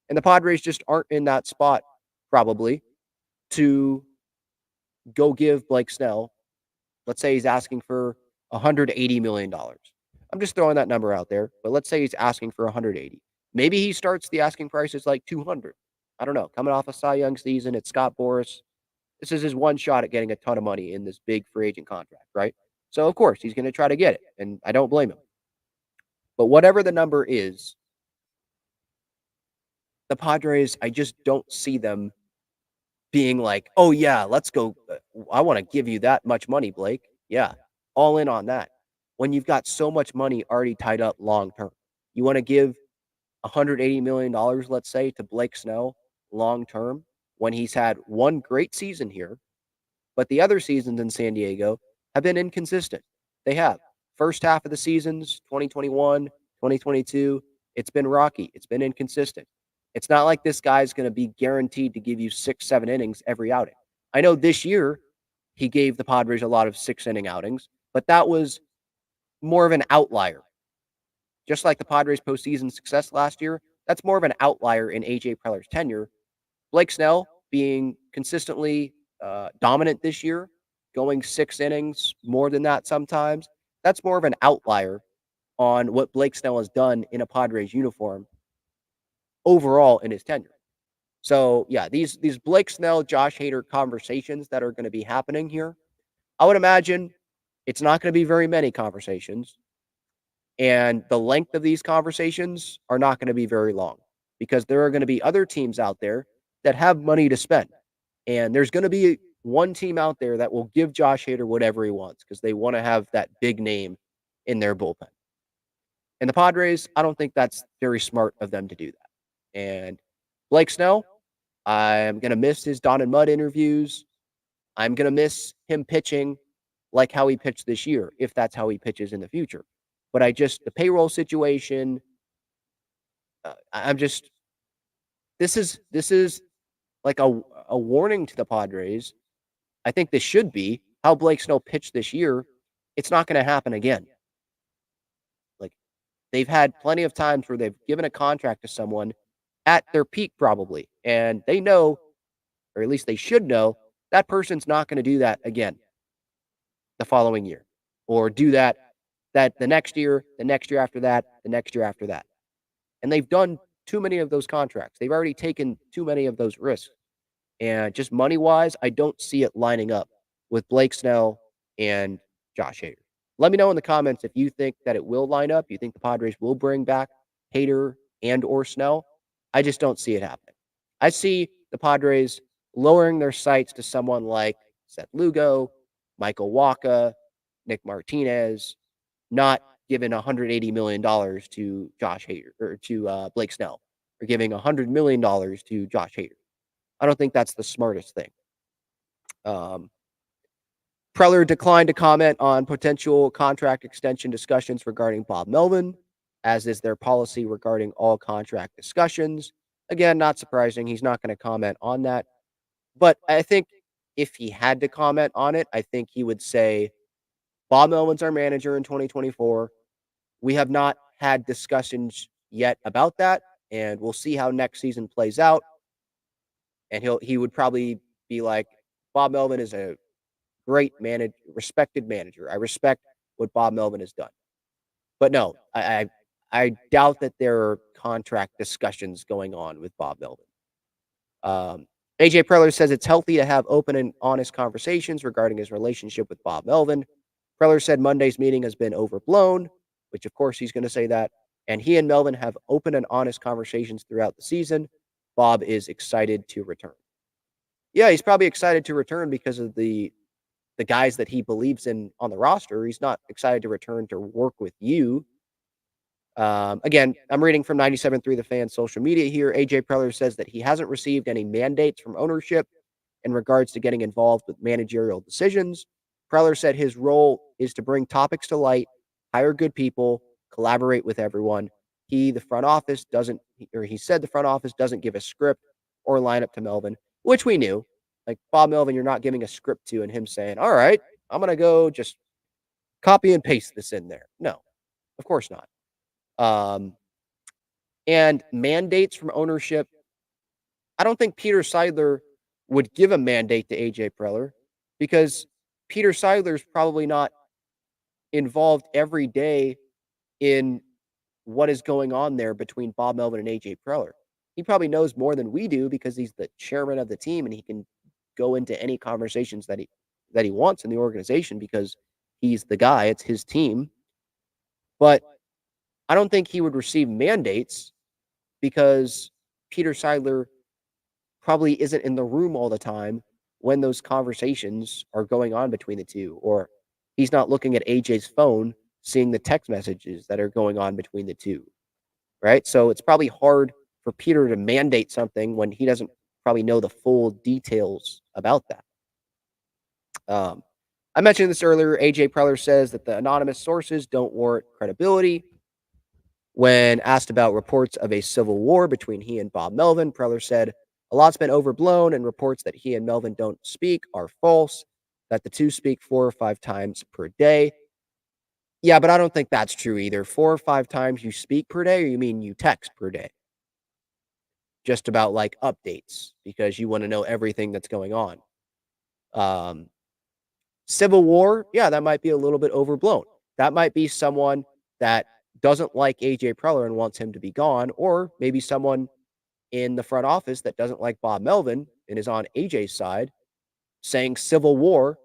And the Padres just aren't in that spot, probably, to go give Blake Snell, let's say he's asking for $180 million. I'm just throwing that number out there, but let's say he's asking for 180. Maybe he starts the asking price is like 200. I don't know. Coming off a Cy Young season, it's Scott Boras. This is his one shot at getting a ton of money in this big free agent contract, right? So, of course, he's going to try to get it, and I don't blame him. But whatever the number is, the Padres, I just don't see them being like, oh, yeah, let's go. I want to give you that much money, Blake. Yeah, all in on that. When you've got so much money already tied up long term, you want to give $180 million, let's say, to Blake Snell long term when he's had one great season here, but the other seasons in San Diego have been inconsistent. They have. First half of the seasons, 2021, 2022, it's been rocky. It's been inconsistent. It's not like this guy's going to be guaranteed to give you 6-7 innings every outing. I know this year he gave the Padres a lot of 6-inning outings, but that was more of an outlier. Just like the Padres' postseason success last year, that's more of an outlier in AJ Preller's tenure. Blake Snell being consistently dominant this year, going 6 innings, more than that sometimes, that's more of an outlier on what Blake Snell has done in a Padres uniform overall in his tenure. So, yeah, these Blake Snell, Josh Hader conversations that are going to be happening here, I would imagine it's not going to be very many conversations. And the length of these conversations are not going to be very long, because there are going to be other teams out there that have money to spend. And there's going to be one team out there that will give Josh Hader whatever he wants because they want to have that big name in their bullpen. And the Padres, I don't think that's very smart of them to do that. And Blake Snell, I'm going to miss his Don and Mud interviews. I'm going to miss him pitching like how he pitched this year, if that's how he pitches in the future. But the payroll situation, this is like a warning to the Padres. I think this should be how Blake Snell pitched this year. It's not going to happen again. Like, they've had plenty of times where they've given a contract to someone at their peak probably, and they know, or at least they should know, that person's not going to do that again the following year, or do that the next year, the next year after that, the next year after that. And they've done too many of those contracts. They've already taken too many of those risks. And just money-wise, I don't see it lining up with Blake Snell and Josh Hader. Let me know in the comments if you think that it will line up. You think the Padres will bring back Hader and or Snell? I just don't see it happening. I see the Padres lowering their sights to someone like Seth Lugo, Michael Wacha, Nick Martinez, not giving $180 million to Josh Hader or to Blake Snell, or giving $100 million to Josh Hader. I don't think that's the smartest thing. Preller declined to comment on potential contract extension discussions regarding Bob Melvin, as is their policy regarding all contract discussions. Again, not surprising. He's not going to comment on that. But I think if he had to comment on it, I think he would say, Bob Melvin's our manager in 2024. We have not had discussions yet about that, and we'll see how next season plays out. And he would probably be like, Bob Melvin is a great respected manager. I respect what Bob Melvin has done. But no, I doubt that there are contract discussions going on with Bob Melvin. AJ Preller says it's healthy to have open and honest conversations regarding his relationship with Bob Melvin. Preller said Monday's meeting has been overblown, which of course he's going to say that. And he and Melvin have open and honest conversations throughout the season. Bob is excited to return. Yeah, he's probably excited to return because of the guys that he believes in on the roster. He's not excited to return to work with you. Again, I'm reading from 97.3 The Fan social media here. AJ Preller says that he hasn't received any mandates from ownership in regards to getting involved with managerial decisions. Preller said his role is to bring topics to light, hire good people, collaborate with everyone. He said the front office doesn't give a script or lineup to Melvin, which we knew. Like Bob Melvin, you're not giving a script to and him saying, all right, I'm going to go just copy and paste this in there. No, of course not. And mandates from ownership, I don't think Peter Seidler would give a mandate to AJ Preller because Peter Seidler's probably not involved every day in what is going on there between Bob Melvin and AJ Preller. He probably knows more than we do because he's the chairman of the team and he can go into any conversations that he wants in the organization because he's the guy, it's his team. But I don't think he would receive mandates because Peter Seidler probably isn't in the room all the time when those conversations are going on between the two, or he's not looking at AJ's phone, seeing the text messages that are going on between the two, right? So it's probably hard for Peter to mandate something when he doesn't probably know the full details about that. I mentioned this earlier. AJ Preller says that the anonymous sources don't warrant credibility. When asked about reports of a civil war between he and Bob Melvin, Preller said, a lot's been overblown and reports that he and Melvin don't speak are false, that the two speak 4 or 5 times per day. Yeah, but I don't think that's true either. 4 or 5 times you speak per day, or you mean you text per day? Just about like updates because you want to know everything that's going on. Civil war, yeah, that might be a little bit overblown. That might be someone that doesn't like AJ Preller and wants him to be gone, or maybe someone in the front office that doesn't like Bob Melvin and is on AJ's side saying civil war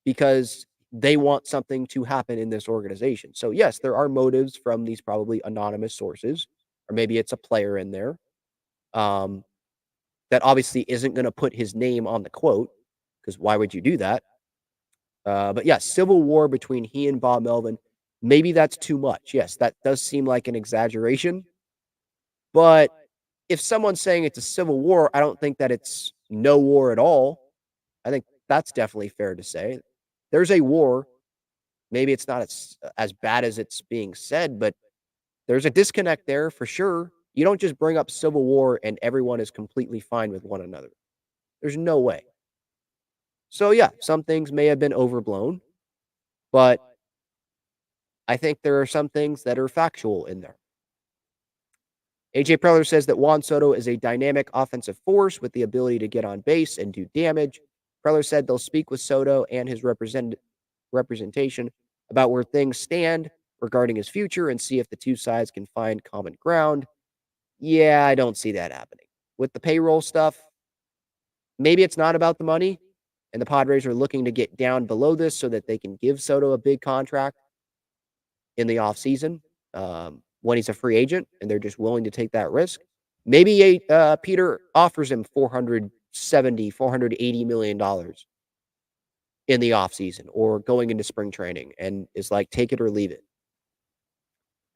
because they want something to happen in this organization. So yes, there are motives from these probably anonymous sources, or maybe it's a player in there that obviously isn't going to put his name on the quote, because why would you do that? But yeah, civil war between he and Bob Melvin, maybe that's too much. Yes, that does seem like an exaggeration. But if someone's saying it's a civil war, I don't think that it's no war at all. I think that's definitely fair to say. There's a war. Maybe it's not as bad as it's being said, but there's a disconnect there for sure. You don't just bring up civil war and everyone is completely fine with one another. There's no way. So yeah, some things may have been overblown, but I think there are some things that are factual in there. AJ Preller says that Juan Soto is a dynamic offensive force with the ability to get on base and do damage. Preller said they'll speak with Soto and his representation about where things stand regarding his future and see if the two sides can find common ground. Yeah, I don't see that happening. With the payroll stuff, maybe it's not about the money, and the Padres are looking to get down below this so that they can give Soto a big contract in the offseason when he's a free agent, and they're just willing to take that risk. Maybe Peter offers him $470, $480 million in the offseason or going into spring training and is like, take it or leave it.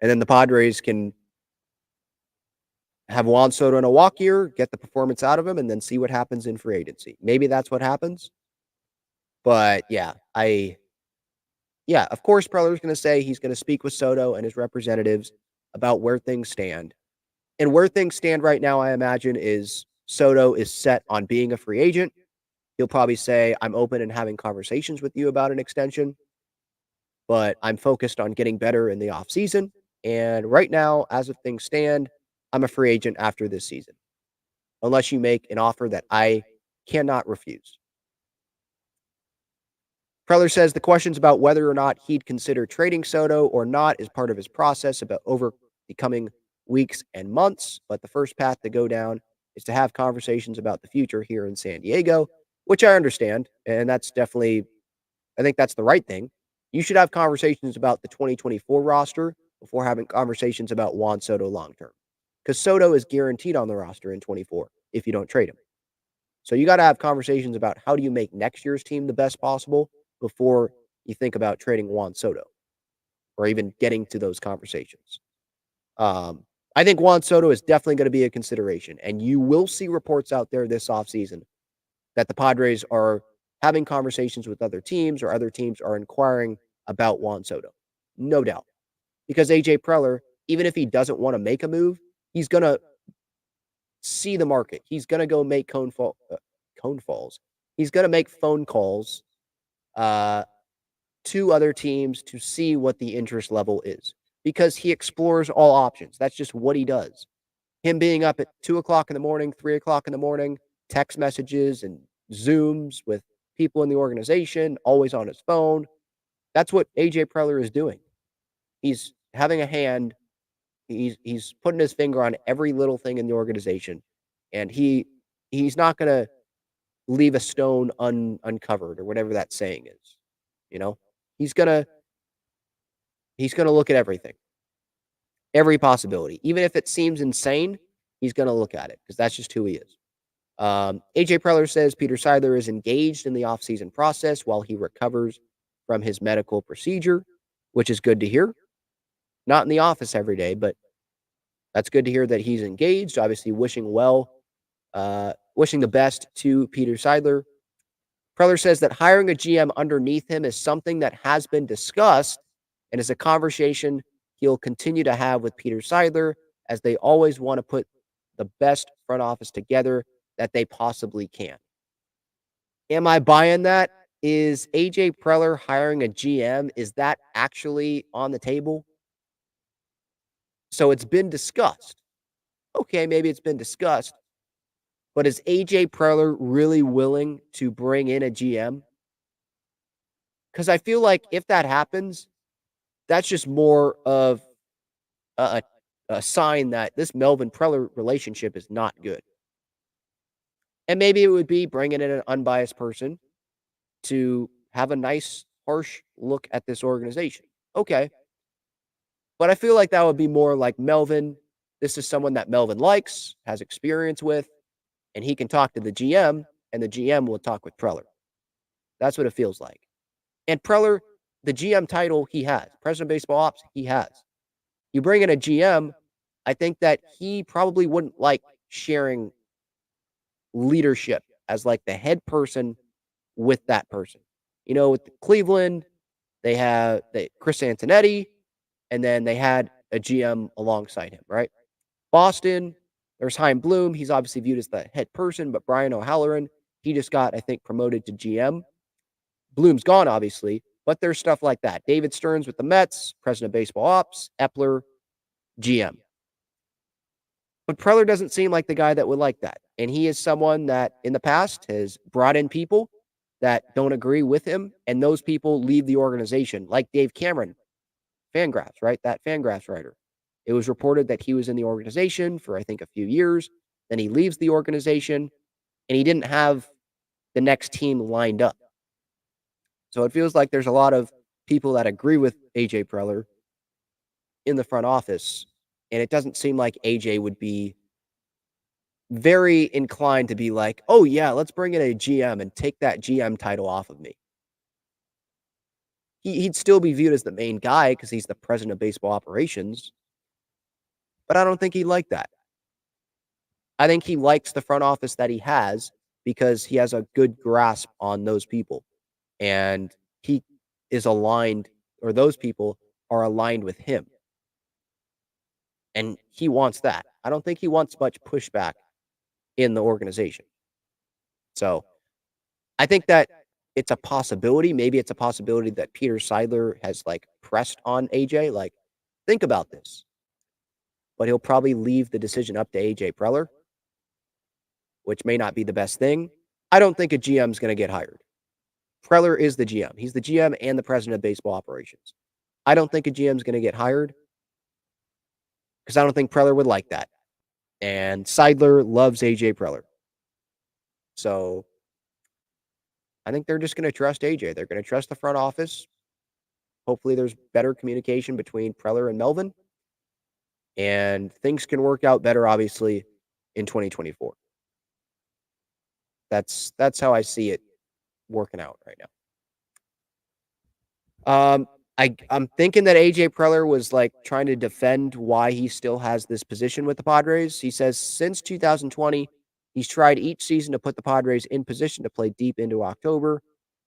And then the Padres can have Juan Soto in a walk year, get the performance out of him, and then see what happens in free agency. Maybe that's what happens. But yeah, of course, Preller's going to say he's going to speak with Soto and his representatives about where things stand. And where things stand right now, I imagine, is Soto is set on being a free agent. He'll probably say, I'm open and having conversations with you about an extension, but I'm focused on getting better in the offseason. And right now, as of things stand, I'm a free agent after this season, unless you make an offer that I cannot refuse. Preller says the questions about whether or not he'd consider trading Soto or not is part of his process about over the coming weeks and months, but the first path to go down is to have conversations about the future here in San Diego, which I understand, and that's definitely, I think that's the right thing. You should have conversations about the 2024 roster before having conversations about Juan Soto long term, because Soto is guaranteed on the roster in 24 if you don't trade him. So you got to have conversations about how do you make next year's team the best possible before you think about trading Juan Soto or even getting to those conversations. I think Juan Soto is definitely going to be a consideration, and you will see reports out there this offseason that the Padres are having conversations with other teams or other teams are inquiring about Juan Soto. No doubt. Because AJ Preller, even if he doesn't want to make a move, he's going to see the market. He's going to go make cone falls. He's going to make phone calls to other teams to see what the interest level is because he explores all options. That's just what he does. Him being up at 2 o'clock in the morning, 3 o'clock in the morning, text messages and Zooms with people in the organization, always on his phone. That's what AJ Preller is doing. He's having a hand. He's putting his finger on every little thing in the organization, and he's not going to leave a stone uncovered or whatever that saying is. You know, he's gonna look at everything, every possibility, even if it seems insane. He's gonna look at it because that's just who he is. AJ Preller says Peter Seidler is engaged in the offseason process while he recovers from his medical procedure, which is good to hear. Not in the office every day, but that's good to hear that he's engaged. Obviously, wishing the best to Peter Seidler. Preller says that hiring a GM underneath him is something that has been discussed and is a conversation he'll continue to have with Peter Seidler, as they always want to put the best front office together that they possibly can. Am I buying that? Is AJ Preller hiring a GM? Is that actually on the table? So it's been discussed. Okay, maybe it's been discussed. But is AJ Preller really willing to bring in a GM? Because I feel like if that happens, that's just more of a sign that this Melvin Preller relationship is not good. And maybe it would be bringing in an unbiased person to have a nice, harsh look at this organization. Okay. But I feel like that would be more like Melvin. This is someone that Melvin likes, has experience with, and he can talk to the GM, and the GM will talk with Preller. That's what it feels like. And Preller, the GM title he has, President of Baseball Ops, he has. You bring in a GM, I think that he probably wouldn't like sharing leadership as like the head person with that person. You know, with Cleveland, they have Chris Antonetti, and then they had a GM alongside him, right? Boston, there's Chaim Bloom. He's obviously viewed as the head person, but Brian O'Halloran, he just got, I think, promoted to GM. Bloom's gone, obviously, but there's stuff like that. David Stearns with the Mets, President of Baseball Ops, Epler, GM. But Preller doesn't seem like the guy that would like that. And he is someone that in the past has brought in people that don't agree with him, and those people leave the organization, like Dave Cameron Fangraphs, right? That Fangraphs writer. It was reported that he was in the organization for, I think, a few years. Then he leaves the organization, and he didn't have the next team lined up. So it feels like there's a lot of people that agree with AJ Preller in the front office, and it doesn't seem like AJ would be very inclined to be like, oh, yeah, let's bring in a GM and take that GM title off of me. He'd still be viewed as the main guy because he's the president of baseball operations, but I don't think he'd like that. I think he likes the front office that he has because he has a good grasp on those people, and he is aligned, or those people are aligned with him, and he wants that. I don't think he wants much pushback in the organization. So I think that it's a possibility. Maybe it's a possibility that Peter Seidler has like pressed on AJ, like, think about this. But he'll probably leave the decision up to AJ Preller, which may not be the best thing. I don't think a GM is going to get hired. Preller is the GM. He's the GM and the president of baseball operations. I don't think a GM is going to get hired because I don't think Preller would like that. And Seidler loves AJ Preller. So I think they're just going to trust AJ. They're going to trust the front office. Hopefully there's better communication between Preller and Melvin. And things can work out better, obviously, in 2024. That's how I see it working out right now. I'm thinking that AJ Preller was like trying to defend why he still has this position with the Padres. He says since 2020, he's tried each season to put the Padres in position to play deep into October.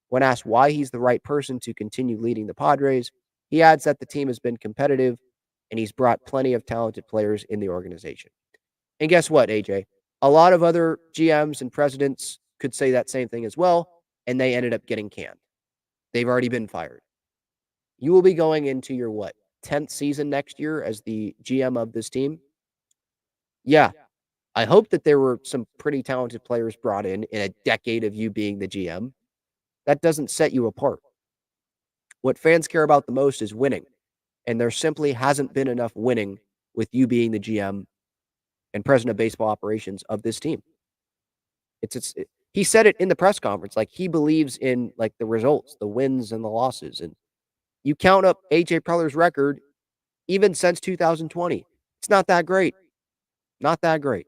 When asked why he's the right person to continue leading the Padres, he adds that the team has been competitive and he's brought plenty of talented players in the organization. And guess what, AJ? A lot of other GMs and presidents could say that same thing as well, and they ended up getting canned. They've already been fired. You will be going into your 10th season next year as the GM of this team? Yeah. I hope that there were some pretty talented players brought in a decade of you being the GM. That doesn't set you apart. What fans care about the most is winning, and there simply hasn't been enough winning with you being the GM and president of baseball operations of this team. He said it in the press conference, like he believes in like the results, the wins and the losses. And you count up AJ Preller's record, even since 2020, it's not that great. Not that great.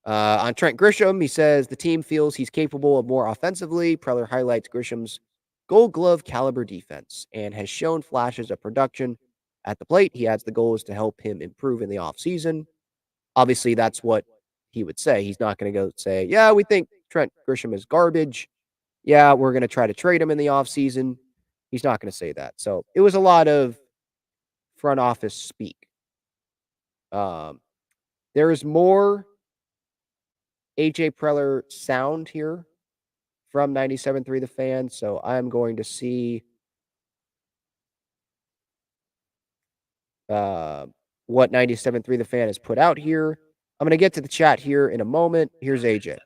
On Trent Grisham, he says the team feels he's capable of more offensively. Preller highlights Grisham's Gold Glove caliber defense and has shown flashes of production at the plate. He adds the goal is to help him improve in the offseason. Obviously, that's what he would say. He's not going to go say, yeah, we think Trent Grisham is garbage. Yeah, we're going to try to trade him in the offseason. He's not going to say that. So it was a lot of front office speak. There is more AJ Preller sound here from 97.3 The Fan. So I'm going to see what 97.3 The Fan has put out here. I'm going to get to the chat here in a moment. Here's AJ.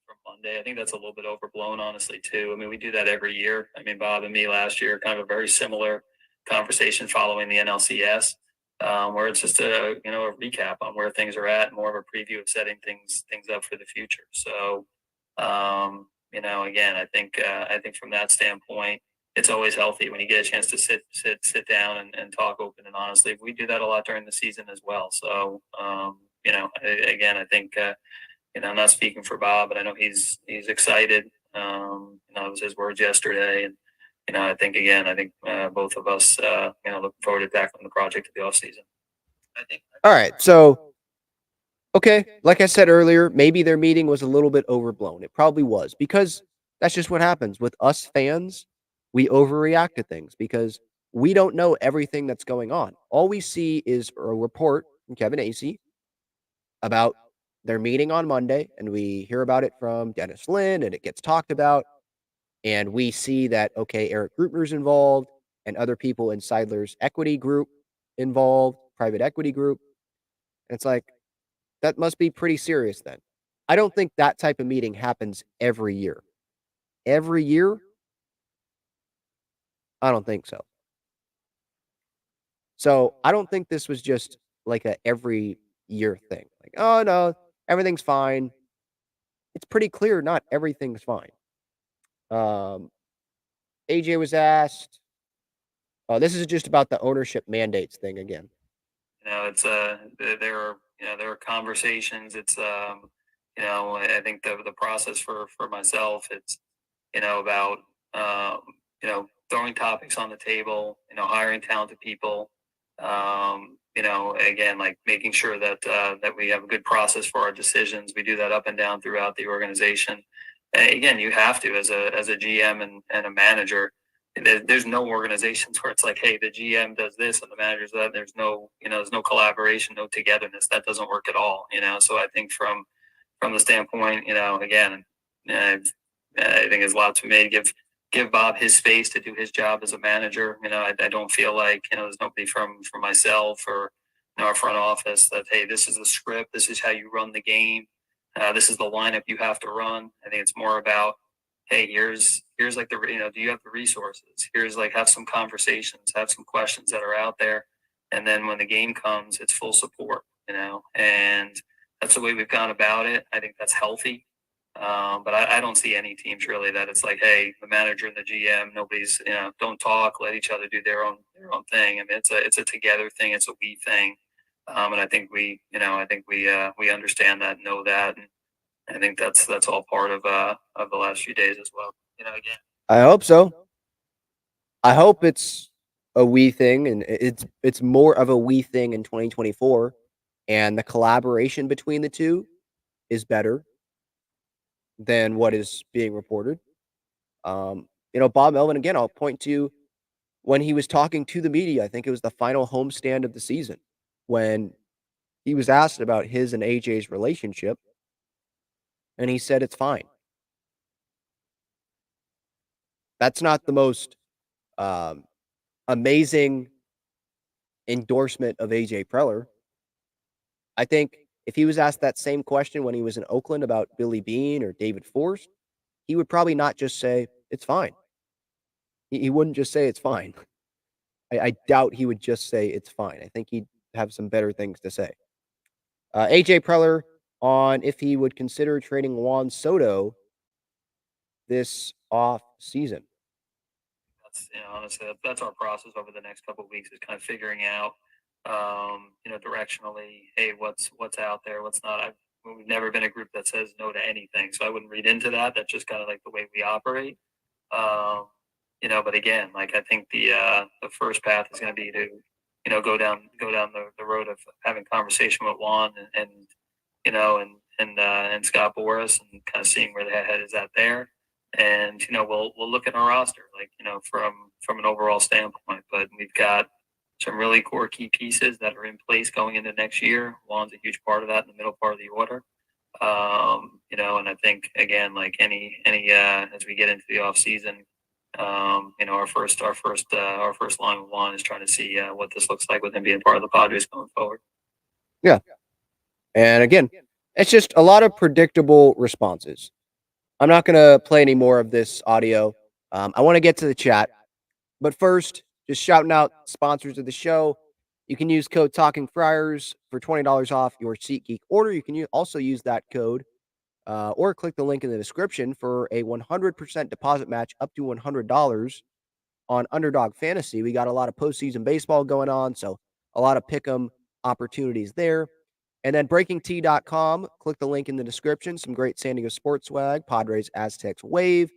From Monday, I think that's a little bit overblown, honestly, too. I mean, we do that every year. I mean, Bob and me last year, kind of a very similar conversation following the NLCS, where it's just a recap on where things are at, more of a preview of setting things up for the future. So, again, I think from that standpoint, it's always healthy when you get a chance to sit down and talk open and honestly. We do that a lot during the season as well. So, again, I think, I'm not speaking for Bob, but I know he's excited. It was his words yesterday. And, I think both of us, looking forward to tackling the project of the offseason. All right. So, okay. Like I said earlier, maybe their meeting was a little bit overblown. It probably was because that's just what happens with us fans. We overreact to things because we don't know everything that's going on. All we see is a report from Kevin Acee about their meeting on Monday, and we hear about it from Dennis Lin, and it gets talked about. And we see that, okay, Eric Grutner's involved and other people in Seidler's equity group involved, private equity group. And it's like, that must be pretty serious then. I don't think that type of meeting happens every year. Every year, I don't think so. So I don't think this was just like a every year thing. Like, oh no, everything's fine. It's pretty clear not everything's fine. AJ was asked. Oh, this is just about the ownership mandates thing again. It's there are conversations. It's I think the process for myself, it's about throwing topics on the table, hiring talented people, again, like making sure that we have a good process for our decisions. We do that up and down throughout the organization. And again, you have to as a GM and a manager. There's no organizations where it's like, hey, the GM does this and the manager's that. There's no collaboration, no togetherness. That doesn't work at all. So I think from the standpoint, again, uh, I think there's a lot to be made. Give Bob his space to do his job as a manager. I don't feel like there's nobody from myself or our front office that, hey, this is the script, this is how you run the game, this is the lineup you have to run. I think it's more about, hey, here's like the do you have the resources? Here's like have some conversations, have some questions that are out there, and then when the game comes, it's full support. And that's the way we've gone about it. I think that's healthy. But I don't see any teams really that it's like, hey, the manager and the GM, nobody's, don't talk, let each other do their own thing. I mean, it's a together thing, it's a we thing, and I think we understand that, know that, and I think that's all part of the last few days as well. Again, I hope so. I hope it's a we thing, and it's more of a we thing in 2024, and the collaboration between the two is better than what is being reported. Bob Melvin, again, I'll point to when he was talking to the media. I think it was the final homestand of the season when he was asked about his and AJ's relationship, and he said it's fine. That's not the most amazing endorsement of AJ Preller. I think if he was asked that same question when he was in Oakland about Billy Beane or David Forst, he would probably not just say it's fine. He wouldn't just say it's fine. I doubt he would just say it's fine. I think he'd have some better things to say. AJ Preller on if he would consider trading Juan Soto this off season. That's honestly that's our process over the next couple of weeks is kind of figuring out directionally, hey, what's out there, what's not. We've never been a group that says no to anything, so I wouldn't read into that. That's just kind of like the way we operate. But again, like I think the first path is going to be to go down the road of having conversation with Juan and Scott Boras and kind of seeing where the head is at there. And we'll look at our roster, like from an overall standpoint. But we've got some really core key pieces that are in place going into next year. Juan's a huge part of that in the middle part of the order. And I think again, like any as we get into the off season, our first line with Juan is trying to see what this looks like with him being part of the Padres going forward. Yeah, and again, it's just a lot of predictable responses. I'm not going to play any more of this audio. I want to get to the chat. But first, just shouting out sponsors of the show. You can use code Talking Friars for $20 off your SeatGeek order. You can also use that code or click the link in the description for a 100% deposit match up to $100 on Underdog Fantasy. We got a lot of postseason baseball going on, so a lot of pick'em opportunities there. And then BreakingT.com, click the link in the description. Some great San Diego sports swag, Padres, Aztecs, Wave,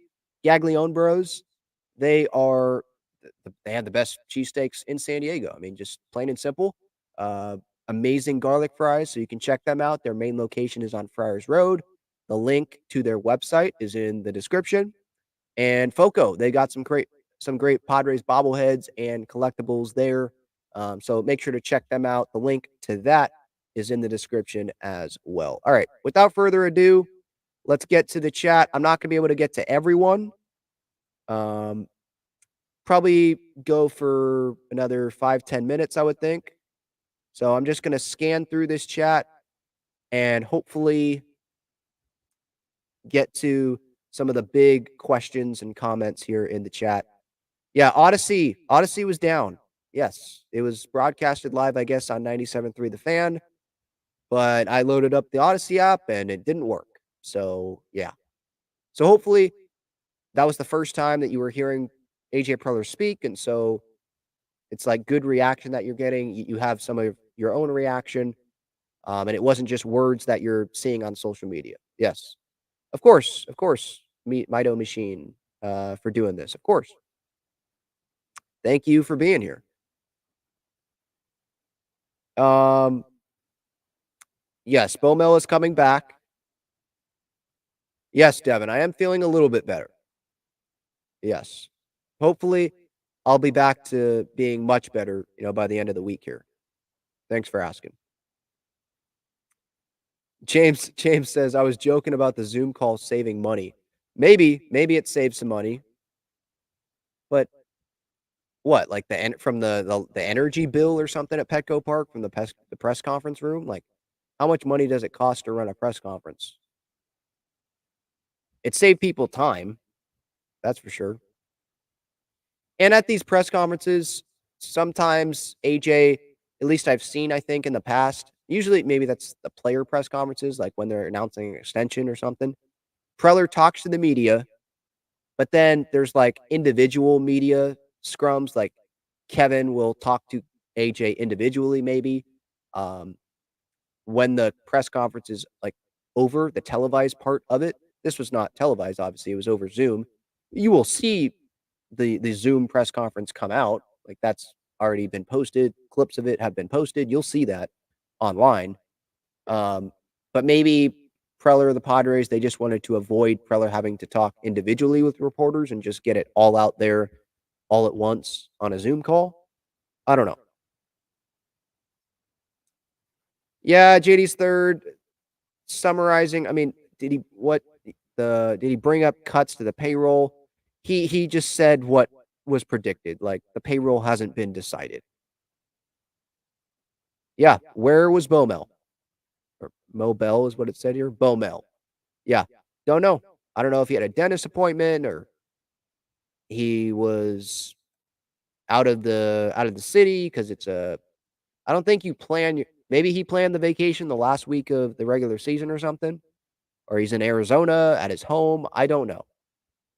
Gaglione Bros. They have the best cheesesteaks in San Diego. I mean, just plain and simple. Amazing garlic fries, so you can check them out. Their main location is on Friars Road. The link to their website is in the description. And Foco, they got some great Padres bobbleheads and collectibles there. So make sure to check them out. The link to that is in the description as well. All right, without further ado, let's get to the chat. I'm not going to be able to get to everyone. Probably go for another 5-10 minutes, I would think. So I'm just going to scan through this chat and hopefully get to some of the big questions and comments here in the chat. Yeah, Odyssey was down. Yes, it was broadcasted live, I guess, on 97.3 The Fan, but I loaded up the Odyssey app and it didn't work. So, yeah. So hopefully that was the first time that you were hearing AJ Preller speak, and so it's like good reaction that you're getting. You have some of your own reaction, and it wasn't just words that you're seeing on social media. Yes, of course. Meet Mido Machine for doing this. Of course, thank you for being here. Um, yes, Bomel is coming back. Yes, Devin, I am feeling a little bit better. Yes, hopefully, I'll be back to being much better. By the end of the week here. Thanks for asking. James says I was joking about the Zoom call saving money. Maybe it saves some money, but what? Like from the energy bill or something at Petco Park from the press conference room? Like how much money does it cost to run a press conference? It saved people time, that's for sure. And at these press conferences, sometimes AJ, at least I've seen, I think in the past, usually maybe that's the player press conferences, like when they're announcing an extension or something. Preller talks to the media. But then there's like individual media scrums, like Kevin will talk to AJ individually, maybe. Um, when the press conference is like over, the televised part of it, this was not televised, obviously, it was over Zoom. You will see the Zoom press conference come out. Like that's already been posted. Clips of it have been posted. You'll see that online. Um, but maybe Preller or the Padres, they just wanted to avoid Preller having to talk individually with reporters and just get it all out there all at once on a Zoom call. I don't know. Yeah, JD's third. Summarizing, I mean, did he bring up cuts to the payroll? He just said what was predicted. Like the payroll hasn't been decided. Yeah, where was Bomel? Or Mobel is what it said here. Bomel. Yeah, don't know. I don't know if he had a dentist appointment or he was out of the city because it's a. I don't think you plan. Maybe he planned the vacation the last week of the regular season or something, or he's in Arizona at his home. I don't know,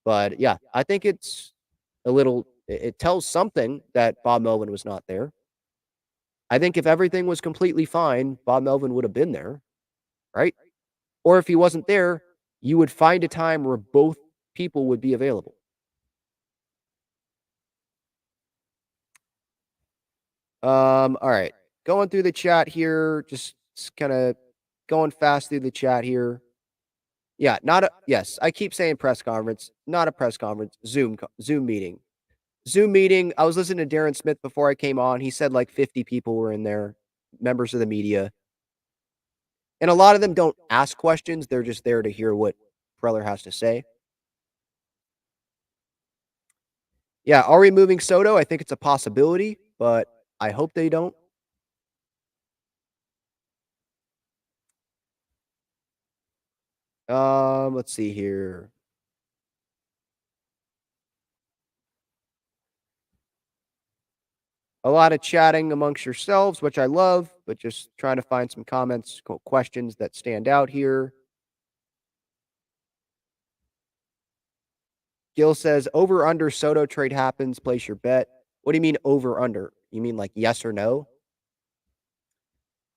but yeah, I think it's a little. It tells something that Bob Melvin was not there. I think if everything was completely fine, Bob Melvin would have been there, right? Or if he wasn't there, you would find a time where both people would be available. All right. Going through the chat here, just kind of going fast through the chat here. Yeah, not a yes, I keep saying press conference, not a press conference, Zoom meeting. Zoom meeting. I was listening to Darren Smith before I came on. He said like 50 people were in there, members of the media. And a lot of them don't ask questions, they're just there to hear what Preller has to say. Yeah, are we moving Soto? I think it's a possibility, but I hope they don't. Let's see here. A lot of chatting amongst yourselves, which I love, but just trying to find some comments, questions that stand out here. Gil says, over under Soto trade happens, place your bet. What do you mean over under? You mean like yes or no?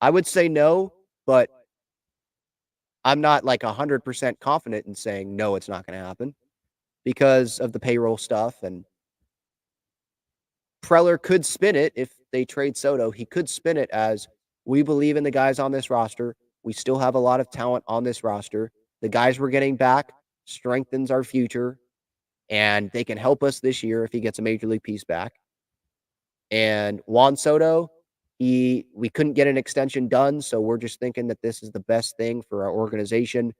I would say no, but I'm not like 100% confident in saying no, it's not going to happen because of the payroll stuff. And Preller could spin it if they trade Soto. He could spin it as we believe in the guys on this roster. We still have a lot of talent on this roster. The guys we're getting back strengthens our future, and they can help us this year if he gets a major league piece back. And Juan Soto, we couldn't get an extension done, so we're just thinking that this is the best thing for our organization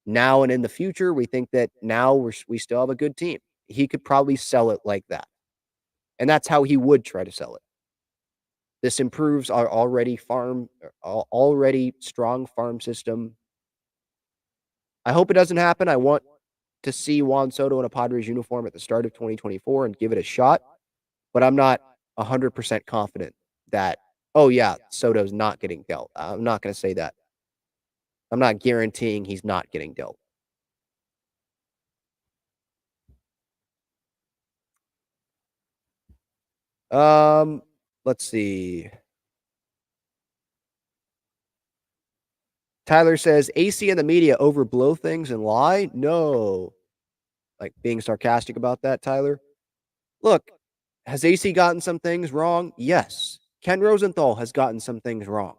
now and in the future. We think that now we still have a good team. He could probably sell it like that, and that's how he would try to sell it. This improves our already strong farm system. I hope it doesn't happen. I want to see Juan Soto in a Padres uniform at the start of 2024 and give it a shot, but I'm not 100% confident that, oh, yeah, Soto's not getting dealt. I'm not going to say that. I'm not guaranteeing he's not getting dealt. Let's see. Tyler says AC and the media overblow things and lie. No, like being sarcastic about that, Tyler. Look, has AC gotten some things wrong? Yes. Ken Rosenthal has gotten some things wrong.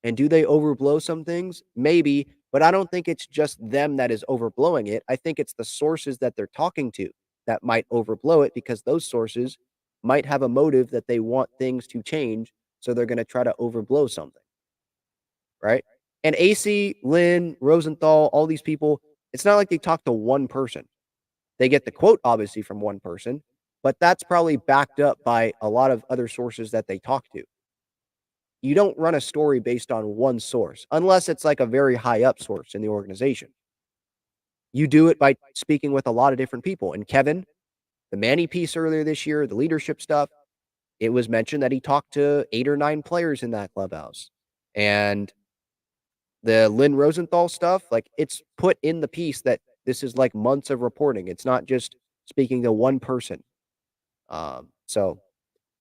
And do they overblow some things? Maybe, but I don't think it's just them that is overblowing it. I think it's the sources that they're talking to that might overblow it because those sources might have a motive that they want things to change. So they're going to try to overblow something. Right. And AC, Lynn, Rosenthal, all these people, it's not like they talk to one person. They get the quote, obviously, from one person, but that's probably backed up by a lot of other sources that they talk to. You don't run a story based on one source, unless it's like a very high up source in the organization. You do it by speaking with a lot of different people. And Kevin, the Manny piece earlier this year, the leadership stuff, it was mentioned that he talked to 8 or 9 players in that clubhouse. And the Lynn Rosenthal stuff, like it's put in the piece that this is like months of reporting. It's not just speaking to one person. So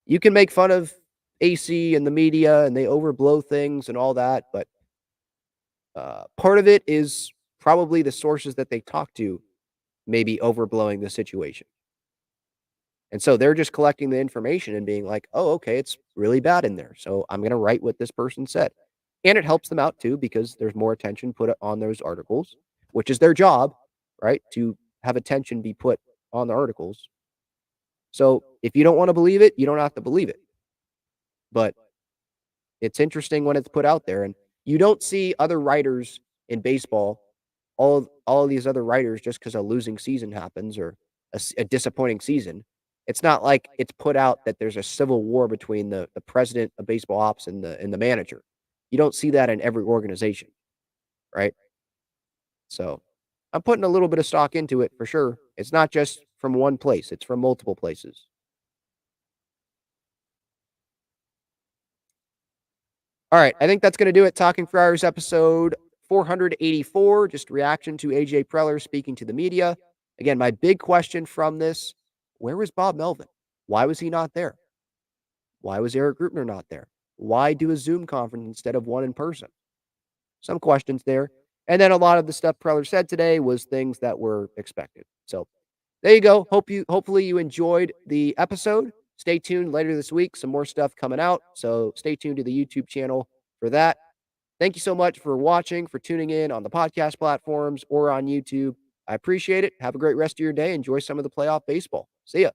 you can make fun of AC and the media and they overblow things and all that, but part of it is probably the sources that they talk to maybe overblowing the situation. And so they're just collecting the information and being like, oh, okay, it's really bad in there. So I'm going to write what this person said. And it helps them out too, because there's more attention put on those articles, which is their job, right? To have attention be put on the articles. So if you don't want to believe it, you don't have to believe it. But it's interesting when it's put out there. And you don't see other writers in baseball, all of these other writers, just because a losing season happens or a disappointing season. It's not like it's put out that there's a civil war between the president of baseball ops and the manager. You don't see that in every organization, right? So I'm putting a little bit of stock into it for sure. It's not just from one place, it's from multiple places. All right, I think that's going to do it. Talking Friars episode 484, just reaction to AJ Preller speaking to the media. Again, my big question from this, where was Bob Melvin? Why was he not there? Why was Eric Grutner not there? Why do a Zoom conference instead of one in person? Some questions there. And then a lot of the stuff Preller said today was things that were expected. So there you go. Hopefully you enjoyed the episode. Stay tuned later this week. Some more stuff coming out. So stay tuned to the YouTube channel for that. Thank you so much for watching, for tuning in on the podcast platforms or on YouTube. I appreciate it. Have a great rest of your day. Enjoy some of the playoff baseball. See ya.